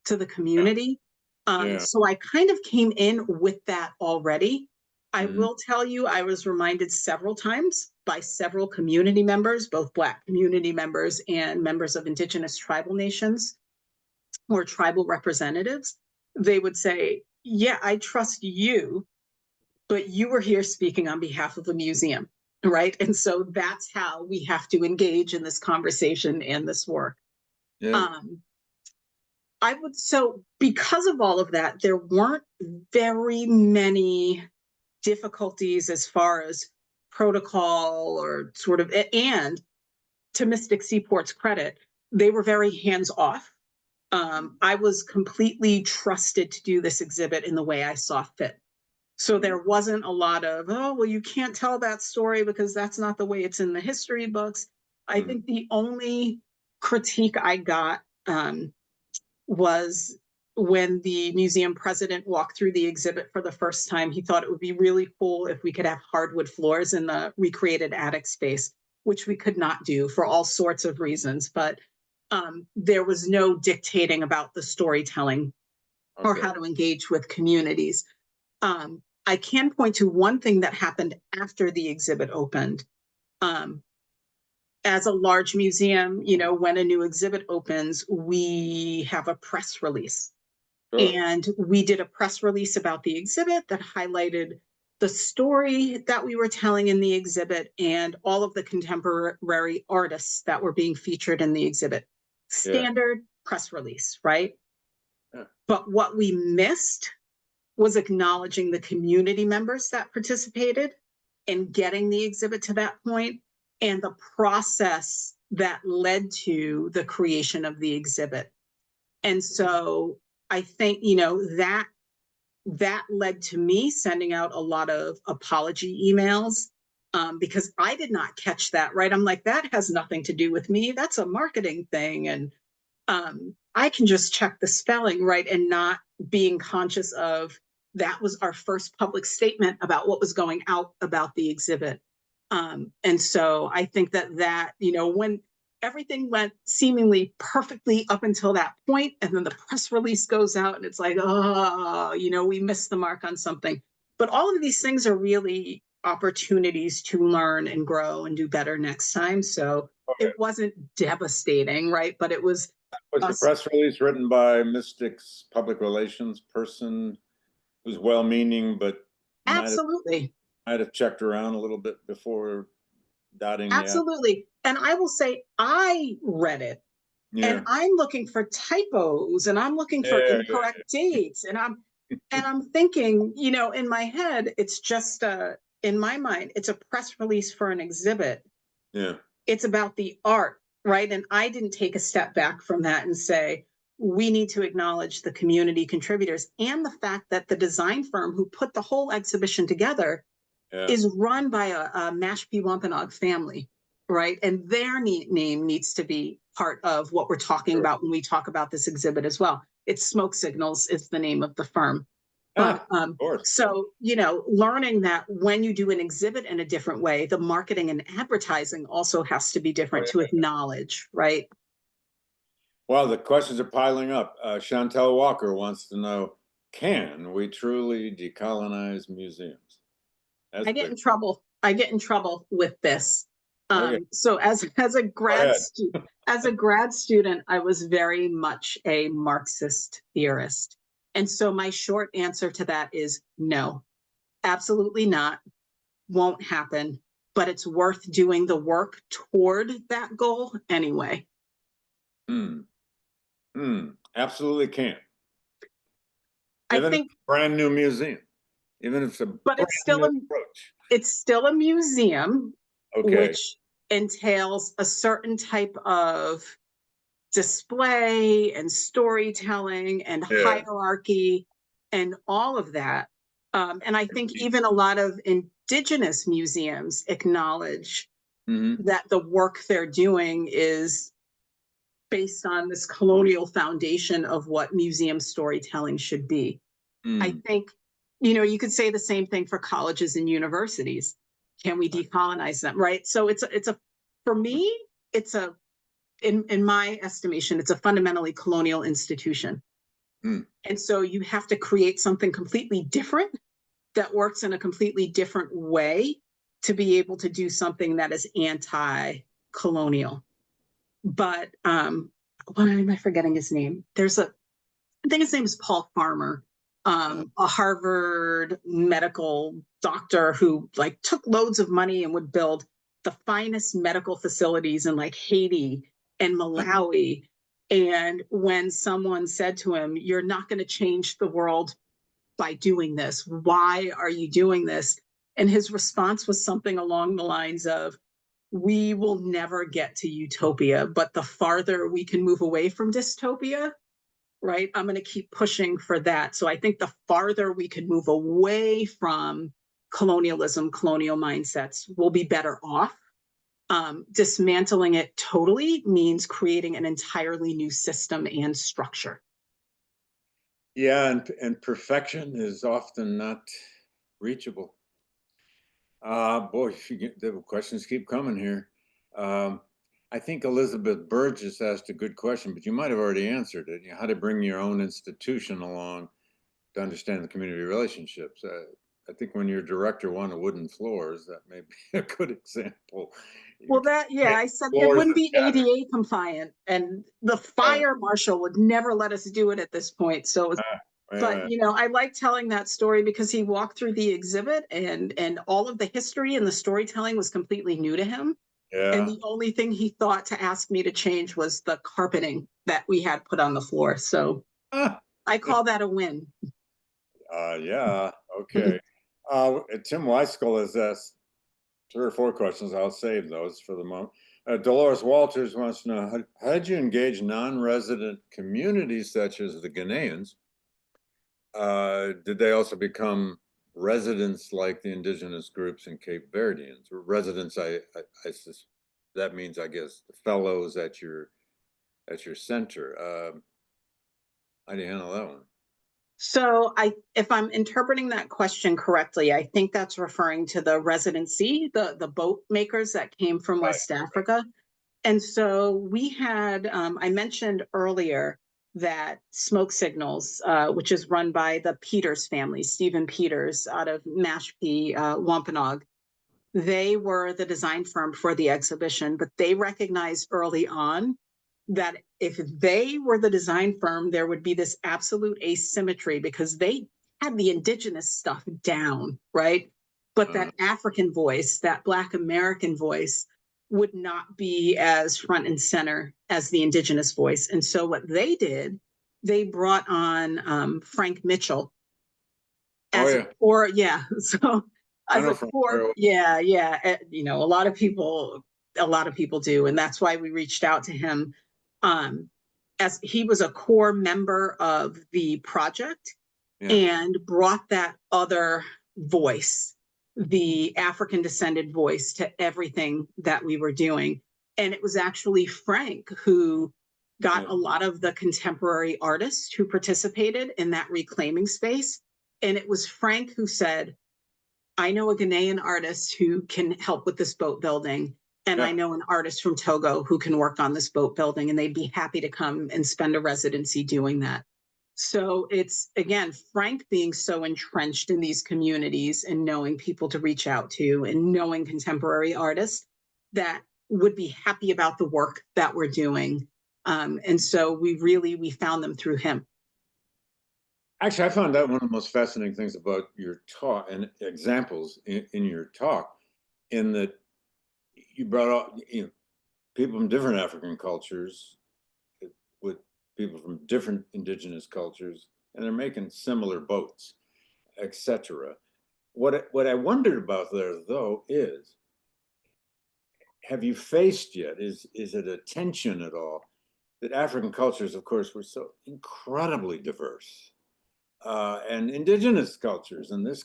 S2: to the community. So I kind of came in with that already. I will tell you, I was reminded several times by several community members, both Black community members and members of Indigenous tribal nations or tribal representatives. They would say, yeah, I trust you, but you were here speaking on behalf of the museum, right? And so that's how we have to engage in this conversation and this work.
S1: Yeah.
S2: So because of all of that, there weren't very many difficulties as far as protocol or sort of, and to Mystic Seaport's credit, they were very hands off. I was completely trusted to do this exhibit in the way I saw fit. So there wasn't a lot of, oh, well, you can't tell that story because that's not the way it's in the history books. I think the only critique I got was when the museum president walked through the exhibit for the first time. He thought it would be really cool if we could have hardwood floors in the recreated attic space, which we could not do for all sorts of reasons. But there was no dictating about the storytelling or how to engage with communities. I can point to one thing that happened after the exhibit opened. As a large museum, when a new exhibit opens, we have a press release. Sure. And we did a press release about the exhibit that highlighted the story that we were telling in the exhibit and all of the contemporary artists that were being featured in the exhibit. Standard press release, right? Yeah. But what we missed was acknowledging the community members that participated in getting the exhibit to that point and the process that led to the creation of the exhibit. And so I think, that led to me sending out a lot of apology emails because I did not catch that, right? I'm like, that has nothing to do with me. That's a marketing thing. And I can just check the spelling, right? And not being conscious of that was our first public statement about what was going out about the exhibit. And so I think that, when everything went seemingly perfectly up until that point, and then the press release goes out and it's like, oh, we missed the mark on something. But all of these things are really opportunities to learn and grow and do better next time. So it wasn't devastating, right? But it was.
S1: Was the press release written by Mystic's public relations person who's well-meaning, but
S2: absolutely
S1: might have checked around a little bit before dotting
S2: absolutely the and I will say I read it and I'm looking for typos and I'm looking for incorrect dates and I'm thinking, in my head, it's just in my mind, it's a press release for an exhibit. It's about the art, right? And I didn't take a step back from that and say, we need to acknowledge the community contributors and the fact that the design firm who put the whole exhibition together is run by a Mashpee Wampanoag family, right? And their name needs to be part of what we're talking about when we talk about this exhibit as well. It's Smoke Signals is the name of the firm. But
S1: of course.
S2: so, you know, learning that when you do an exhibit in a different way, the marketing and advertising also has to be different to acknowledge, right?
S1: Well, the questions are piling up. Chantel Walker wants to know, can we truly decolonize museums? That's
S2: I get
S1: big.
S2: in trouble. I get in trouble with this.
S1: Okay.
S2: So as a grad student, I was very much a Marxist theorist. And so my short answer to that is no, absolutely not. Won't happen, but it's worth doing the work toward that goal anyway.
S1: Absolutely can.
S2: I think,
S1: brand new museum, even if it's a
S2: but it's still
S1: approach.
S2: It's still a museum,
S1: Okay.
S2: which entails a certain type of display and storytelling and hierarchy and all of that. And I think even a lot of indigenous museums acknowledge that the work they're doing is based on this colonial foundation of what museum storytelling should be. I think, you know, you could say the same thing for colleges and universities. Can we decolonize them, right? So for me, in my estimation, it's a fundamentally colonial institution. And so you have to create something completely different that works in a completely different way to be able to do something that is anti-colonial. But why am I forgetting his name? I think his name is Paul Farmer, a Harvard medical doctor who like took loads of money and would build the finest medical facilities in like Haiti and Malawi. And when someone said to him, "You're not going to change the world by doing this. Why are you doing this?" And his response was something along the lines of, "We will never get to utopia, but the farther we can move away from dystopia, right, I'm going to keep pushing for that." So I think the farther we can move away from colonialism, colonial mindsets, we'll be better off. Dismantling it totally means creating an entirely new system and structure.
S1: Yeah, and perfection is often not reachable. Boy, the questions keep coming here. I think Elizabeth Burgess asked a good question, but you might have already answered it. You know, how to bring your own institution along to understand the community relationships. I think when your director wanted wooden floors, that may be a good example.
S2: Well, I said it wouldn't be ADA compliant, and the fire marshal would never let us do it at this point. So, but you know, I like telling that story because he walked through the exhibit and all of the history and the storytelling was completely new to him. And the only thing he thought to ask me to change was the carpeting that we had put on the floor. So I call that a win.
S1: Yeah, okay. Tim Weiskull has asked 3 or 4 questions. I'll save those for the moment. Dolores Walters wants to know, how did you engage non-resident communities such as the Ghanaians? Did they also become residents like the indigenous groups in Cape Verdeans? Residents, that means, I guess, the fellows at your center. How do you handle that one?
S2: So if I'm interpreting that question correctly, I think that's referring to the residency, the boat makers that came from West Africa. And so we had, I mentioned earlier that Smoke Signals, which is run by the Peters family, Stephen Peters out of Mashpee, Wampanoag, they were the design firm for the exhibition, but they recognized early on that if they were the design firm, there would be this absolute asymmetry because they had the indigenous stuff down, right? But that African voice, that Black American voice, would not be as front and center as the indigenous voice. And so what they did, they brought on Frank Mitchell as a core, so as a core, you know, a lot of people do, and that's why we reached out to him. As he was a core member of the project and brought that other voice, the African descended voice, to everything that we were doing. And it was actually Frank who got
S1: Yeah.
S2: a lot of the contemporary artists who participated in that reclaiming space. And it was Frank who said, I know a Ghanaian artist who can help with this boat building. And I
S1: Yeah.
S2: know an artist from Togo who can work on this boat building, and they'd be happy to come and spend a residency doing that. So it's, again, Frank being so entrenched in these communities and knowing people to reach out to and knowing contemporary artists that would be happy about the work that we're doing. And so we found them through him.
S1: Actually, I found that one of the most fascinating things about your talk and examples in your talk, in that you brought up, people from different African cultures with people from different indigenous cultures, and they're making similar boats, etc. What I wondered about there, though, is, have you faced yet, is it a tension at all, that African cultures, of course, were so incredibly diverse, and indigenous cultures in this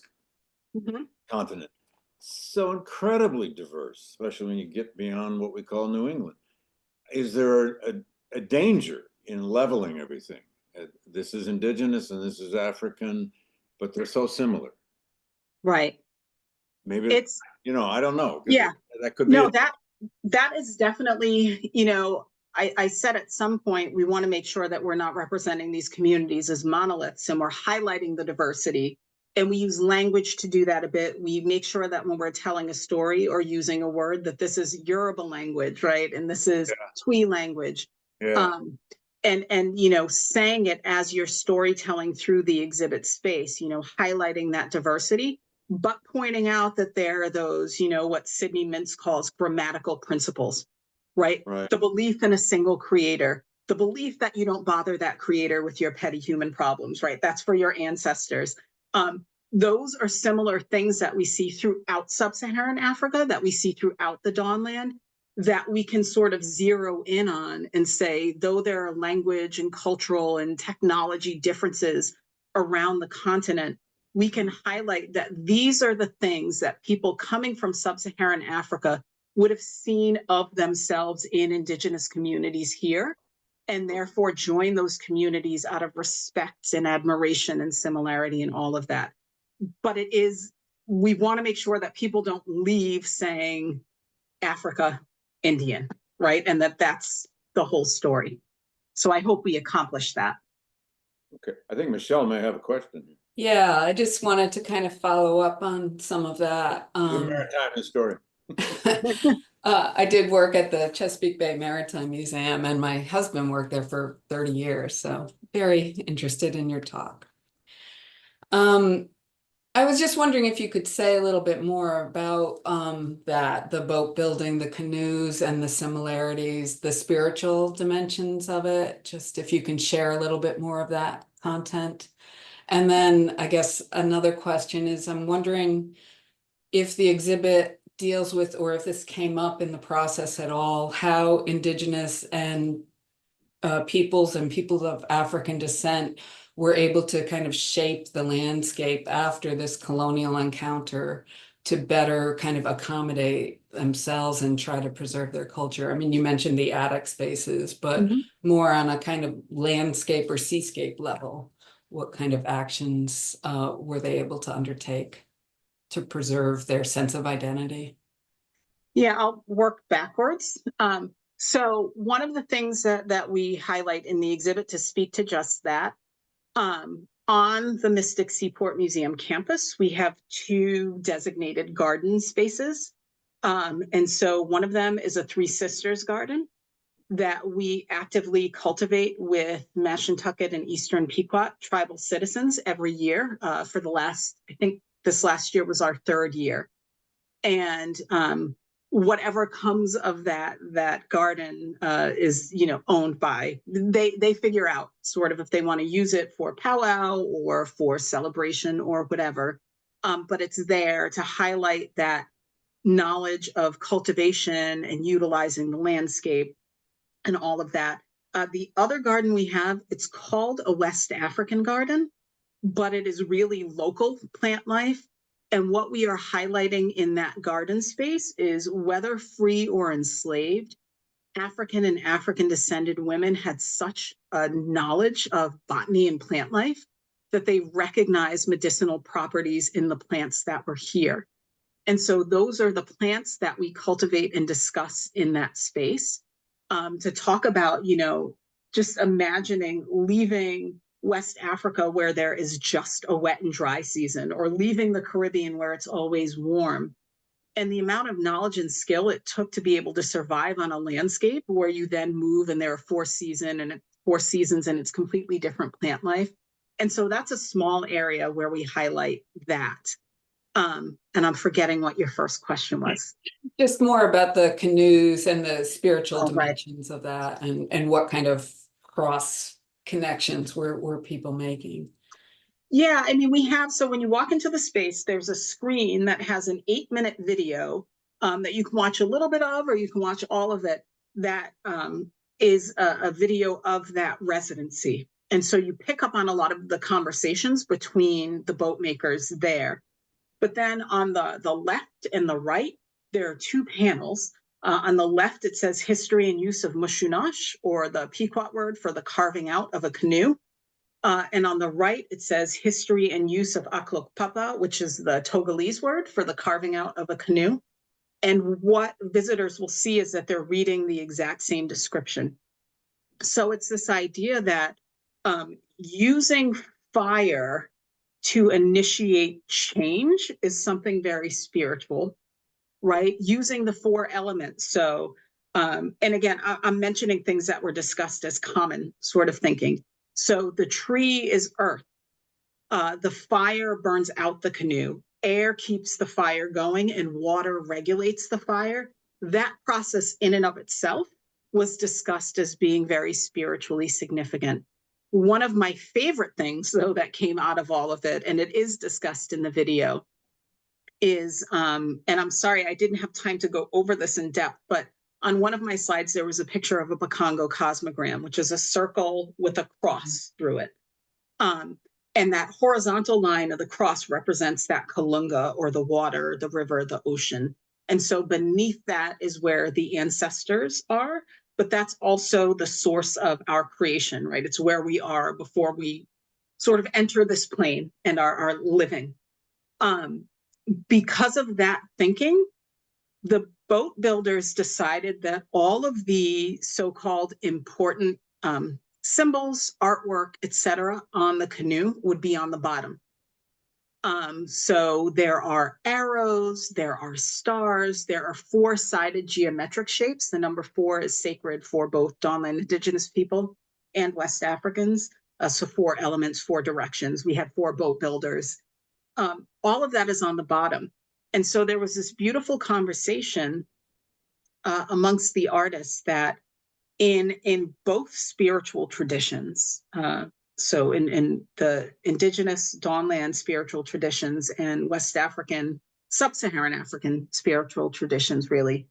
S1: continent, so incredibly diverse, especially when you get beyond what we call New England. Is there a danger in leveling everything? This is indigenous and this is African, but they're so similar.
S2: Right.
S1: Maybe
S2: It's,
S1: I don't know.
S2: yeah.
S1: That could be
S2: No, that is definitely, I said at some point, we want to make sure that we're not representing these communities as monoliths, and we're highlighting the diversity. And we use language to do that a bit. We make sure that when we're telling a story or using a word, that this is Yoruba language, right? And this is Twi language.
S1: Yeah.
S2: And saying it as you're storytelling through the exhibit space, highlighting that diversity, but pointing out that there are those, what Sidney Mintz calls grammatical principles, right? The belief in a single creator, the belief that you don't bother that creator with your petty human problems, right? That's for your ancestors. Those are similar things that we see throughout sub-Saharan Africa, that we see throughout the Dawnland, that we can sort of zero in on and say, though there are language and cultural and technology differences around the continent, we can highlight that these are the things that people coming from sub-Saharan Africa would have seen of themselves in indigenous communities here, and therefore join those communities out of respect and admiration and similarity and all of that. But we want to make sure that people don't leave saying Africa, Indian, right? And that's the whole story. So I hope we accomplish that.
S1: Okay, I think Michelle may have a question.
S3: Yeah, I just wanted to kind of follow up on some of that.
S1: The Maritime historian.
S3: I did work at the Chesapeake Bay Maritime Museum, and my husband worked there for 30 years, so very interested in your talk. I was just wondering if you could say a little bit more about the boat building, the canoes, and the similarities, the spiritual dimensions of it, just if you can share a little bit more of that content. And then I guess another question is, I'm wondering if the exhibit deals with, or if this came up in the process at all, how indigenous and peoples and peoples of African descent were able to kind of shape the landscape after this colonial encounter to better kind of accommodate themselves and try to preserve their culture. I mean, you mentioned the attic spaces, but more on a kind of landscape or seascape level. What kind of actions were they able to undertake to preserve their sense of identity?
S2: Yeah, I'll work backwards. So one of the things that we highlight in the exhibit to speak to just that, on the Mystic Seaport Museum campus, we have 2 designated garden spaces. And so one of them is a Three Sisters garden that we actively cultivate with Mashantucket and Eastern Pequot tribal citizens every year for the last, I think this last year was our 3rd year. And whatever comes of that garden is owned by, they figure out sort of if they want to use it for powwow or for celebration or whatever, but it's there to highlight that knowledge of cultivation and utilizing the landscape and all of that. The other garden we have, it's called a West African garden, but it is really local plant life. And what we are highlighting in that garden space is, whether free or enslaved, African and African descended women had such a knowledge of botany and plant life that they recognized medicinal properties in the plants that were here. And so those are the plants that we cultivate and discuss in that space. To talk about, just imagining leaving West Africa where there is just a wet and dry season, or leaving the Caribbean where it's always warm. And the amount of knowledge and skill it took to be able to survive on a landscape where you then move and there are four seasons and it's completely different plant life. And so that's a small area where we highlight that. And I'm forgetting what your first question was.
S3: Just more about the canoes and the spiritual
S2: Oh, right.
S3: dimensions of that, and what kind of cross connections were people making.
S2: Yeah, so when you walk into the space, there's a screen that has an 8-minute video that you can watch a little bit of, or you can watch all of it. That is a video of that residency. And so you pick up on a lot of the conversations between the boat makers there. But then on the left and the right, there are two panels. On the left, it says history and use of mushunash, or the Pequot word for the carving out of a canoe. And on the right, it says history and use of aklokpapa, which is the Togolese word for the carving out of a canoe. And what visitors will see is that they're reading the exact same description. So it's this idea that using fire to initiate change is something very spiritual, right? Using the 4 elements. So, and again, I'm mentioning things that were discussed as common sort of thinking. So the tree is earth. The fire burns out the canoe. Air keeps the fire going, and water regulates the fire. That process in and of itself was discussed as being very spiritually significant. One of my favorite things, though, that came out of all of it, and it is discussed in the video, is, and I'm sorry, I didn't have time to go over this in depth, but on one of my slides, there was a picture of a Bakongo cosmogram, which is a circle with a cross through it. And that horizontal line of the cross represents that Kalunga, or the water, the river, the ocean. And so beneath that is where the ancestors are, but that's also the source of our creation, right? It's where we are before we sort of enter this plane and are living. Because of that thinking, the boat builders decided that all of the so-called important symbols, artwork, etc., on the canoe would be on the bottom. So there are arrows, there are stars, there are 4-sided geometric shapes. The number 4 is sacred for both Dawnland Indigenous people and West Africans. So 4 elements, 4 directions. We had 4 boat builders. All of that is on the bottom. And so there was this beautiful conversation amongst the artists that in both spiritual traditions, so in the indigenous Dawnland spiritual traditions and West African, sub-Saharan African spiritual traditions, really,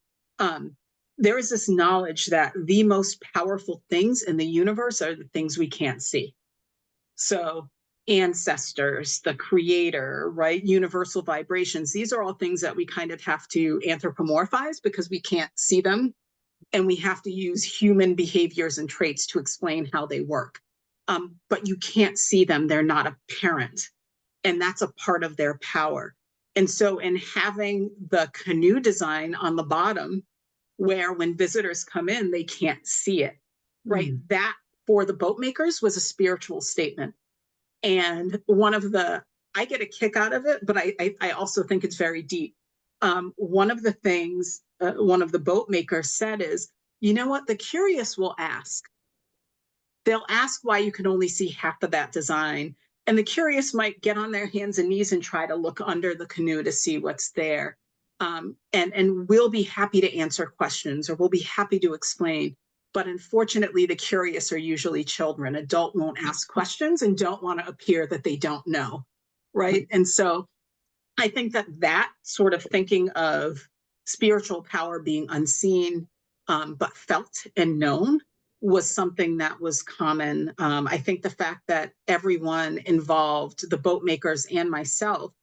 S2: there is this knowledge that the most powerful things in the universe are the things we can't see. So ancestors, the creator, right? Universal vibrations. These are all things that we kind of have to anthropomorphize because we can't see them. And we have to use human behaviors and traits to explain how they work. But you can't see them. They're not apparent. And that's a part of their power. And so in having the canoe design on the bottom, where when visitors come in, they can't see it, right? That for the boat makers was a spiritual statement. And I get a kick out of it, but I also think it's very deep. One of the things one of the boat makers said is, you know what, the curious will ask. They'll ask why you can only see half of that design. And the curious might get on their hands and knees and try to look under the canoe to see what's there. And we'll be happy to answer questions, or we'll be happy to explain. But unfortunately, the curious are usually children. Adults won't ask questions and don't want to appear that they don't know, right? And so I think that sort of thinking of spiritual power being unseen, but felt and known, was something that was common. I think the fact that everyone involved, the boat makers and myself,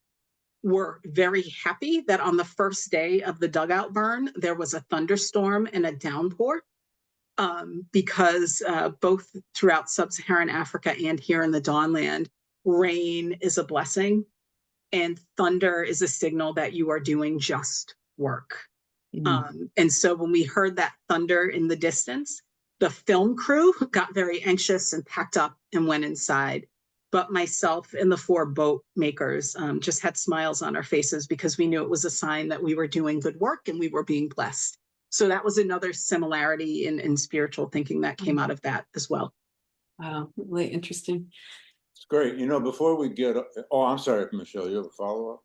S2: were very happy that on the first day of the dugout burn, there was a thunderstorm and a downpour. because both throughout sub-Saharan Africa and here in the Dawnland, rain is a blessing and thunder is a signal that you are doing just work. And so when we heard that thunder in the distance, the film crew got very anxious and packed up and went inside. But myself and the 4 boat makers just had smiles on our faces because we knew it was a sign that we were doing good work and we were being blessed. So that was another similarity in spiritual thinking that came out of that as well.
S3: Wow, really interesting.
S1: It's great. You know, before we get, oh, I'm sorry, Michelle, you have a follow-up?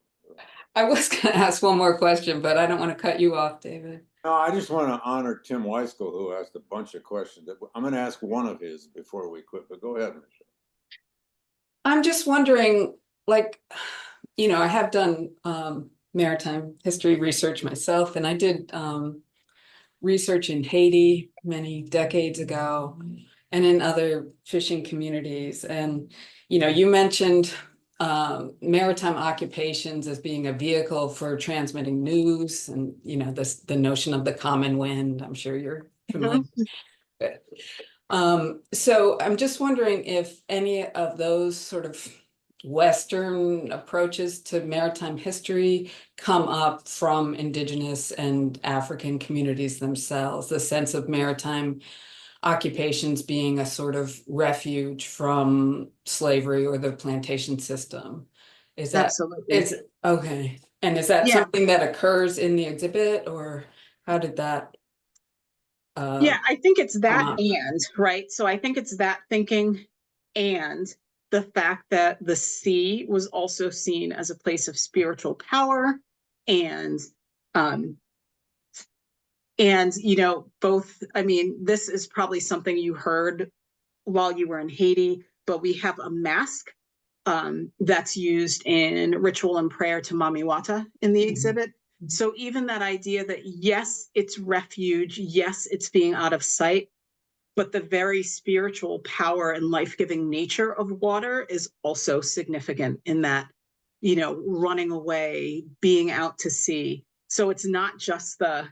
S3: I was going to ask one more question, but I don't want to cut you off, David.
S1: No, I just want to honor Tim Weiskell, who asked a bunch of questions. I'm going to ask one of his before we quit, but go ahead, Michelle.
S3: I'm just wondering, like, you know, I have done maritime history research myself, and I did research in Haiti many decades ago and in other fishing communities. And, you know, you mentioned maritime occupations as being a vehicle for transmitting news and, you know, the notion of the common wind. I'm sure you're familiar with it. So I'm just wondering if any of those sort of Western approaches to maritime history come up from Indigenous and African communities themselves, the sense of maritime occupations being a sort of refuge from slavery or the plantation system. Is that
S2: Absolutely.
S3: Okay? And is that something that occurs in the exhibit, or how did that?
S2: Yeah, I think it's that right? So I think it's that thinking and the fact that the sea was also seen as a place of spiritual power and you know, both, I mean, this is probably something you heard while you were in Haiti, but we have a mask that's used in ritual and prayer to Mami Wata in the exhibit. So even that idea that, yes, it's refuge, yes, it's being out of sight, but the very spiritual power and life-giving nature of water is also significant in that, you know, running away, being out to sea. So it's not just the,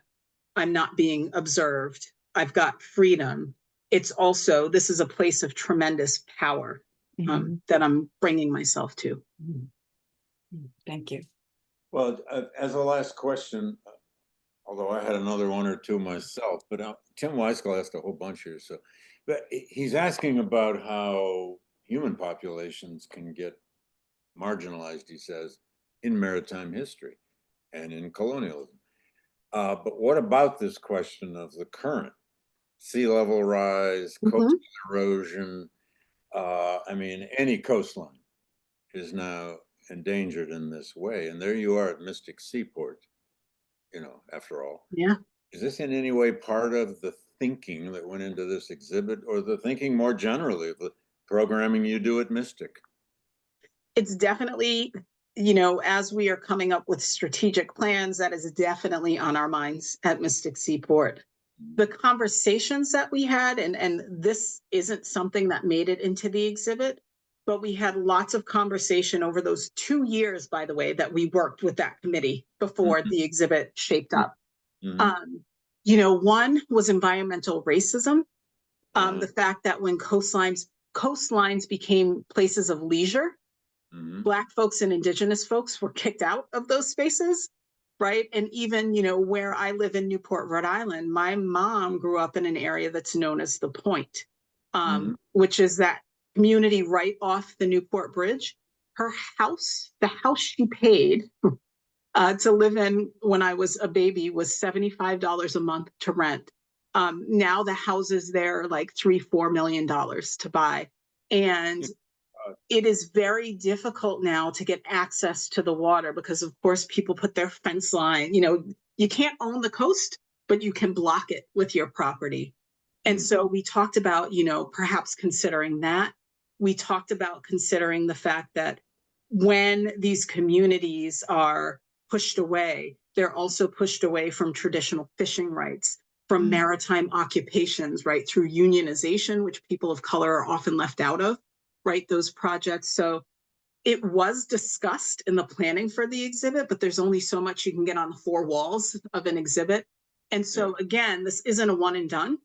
S2: I'm not being observed, I've got freedom. It's also, this is a place of tremendous power that I'm bringing myself to.
S3: Thank you.
S1: Well, as a last question, although I had another one or two myself, but Tim Weiskell asked a whole bunch here. So, but he's asking about how human populations can get marginalized, he says, in maritime history and in colonialism. But what about this question of the current sea level rise, coastal erosion? I mean, any coastline is now endangered in this way. And there you are at Mystic Seaport, you know, after all.
S2: Yeah.
S1: Is this in any way part of the thinking that went into this exhibit, or the thinking more generally of the programming you do at Mystic?
S2: It's definitely, you know, as we are coming up with strategic plans, that is definitely on our minds at Mystic Seaport. The conversations that we had, and this isn't something that made it into the exhibit, but we had lots of conversation over those 2 years, by the way, that we worked with that committee before the exhibit shaped up. You know, one was environmental racism. The fact that when coastlines became places of leisure, Black folks and Indigenous folks were kicked out of those spaces, right? And even, you know, where I live in Newport, Rhode Island, my mom grew up in an area that's known as the Point, which is that community right off the Newport Bridge. Her house, the house she paid to live in when I was a baby, was $75 a month to rent. Now the houses there are like $3-4 million to buy. And it is very difficult now to get access to the water because, of course, people put their fence line. You know, you can't own the coast, but you can block it with your property. And so we talked about, you know, perhaps considering that. We talked about considering the fact that when these communities are pushed away, they're also pushed away from traditional fishing rights, from maritime occupations, right, through unionization, which people of color are often left out of, right, those projects. So it was discussed in the planning for the exhibit, but there's only so much you can get on the 4 walls of an exhibit. And so again, this isn't a one and done.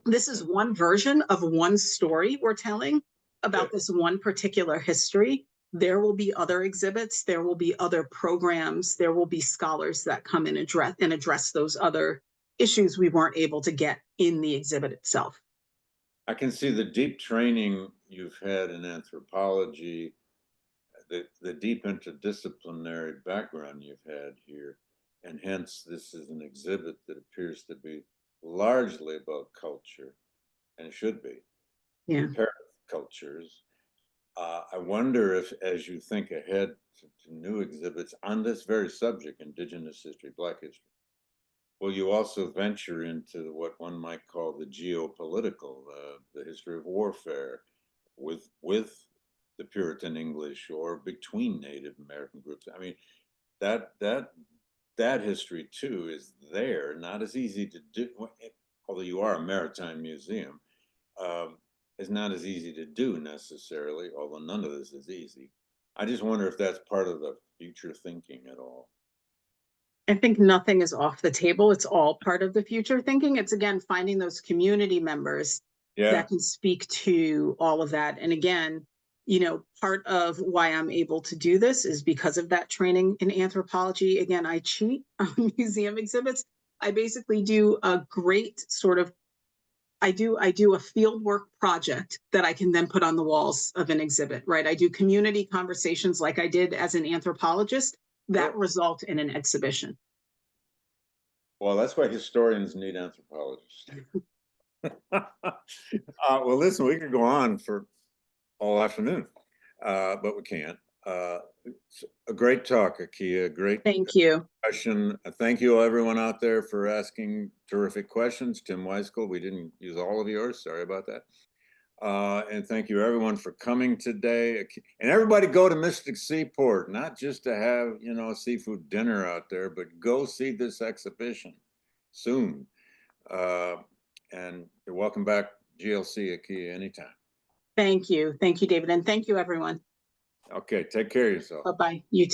S2: This is one version of one story we're telling about
S1: Yeah.
S2: this one particular history. There will be other exhibits, there will be other programs, there will be scholars that come and address those other issues we weren't able to get in the exhibit itself.
S1: I can see the deep training you've had in anthropology, the deep interdisciplinary background you've had here, and hence this is an exhibit that appears to be largely about culture, and it should be,
S2: Yeah.
S1: comparative cultures. I wonder if, as you think ahead to new exhibits on this very subject, Indigenous history, Black history, will you also venture into what one might call the geopolitical, the history of warfare with the Puritan English or between Native American groups? I mean, that history too is there, not as easy to do, although you are a maritime museum. It's not as easy to do necessarily, although none of this is easy. I just wonder if that's part of the future thinking at all.
S2: I think nothing is off the table. It's all part of the future thinking. It's again finding those community members
S1: Yeah,
S2: that can speak to all of that. And again, part of why I'm able to do this is because of that training in anthropology. Again, I cheat on museum exhibits. I basically do a great sort of I do a field work project that I can then put on the walls of an exhibit, right? I do community conversations like I did as an anthropologist that result in an exhibition.
S1: well, that's why historians need anthropologists. Well, listen, we could go on for all afternoon, but we can't. It's a great talk, Akeia. Great
S2: Thank you.
S1: question. Thank you, everyone out there, for asking terrific questions. Tim Weiskell, we didn't use all of yours. Sorry about that. And thank you, everyone, for coming today. And everybody go to Mystic Seaport, not just to have, a seafood dinner out there, but go see this exhibition soon. And you're welcome back, GLC, Akeia, anytime.
S2: Thank you. Thank you, David. And thank you, everyone.
S1: Okay, take care of yourself.
S2: Bye-bye. You too.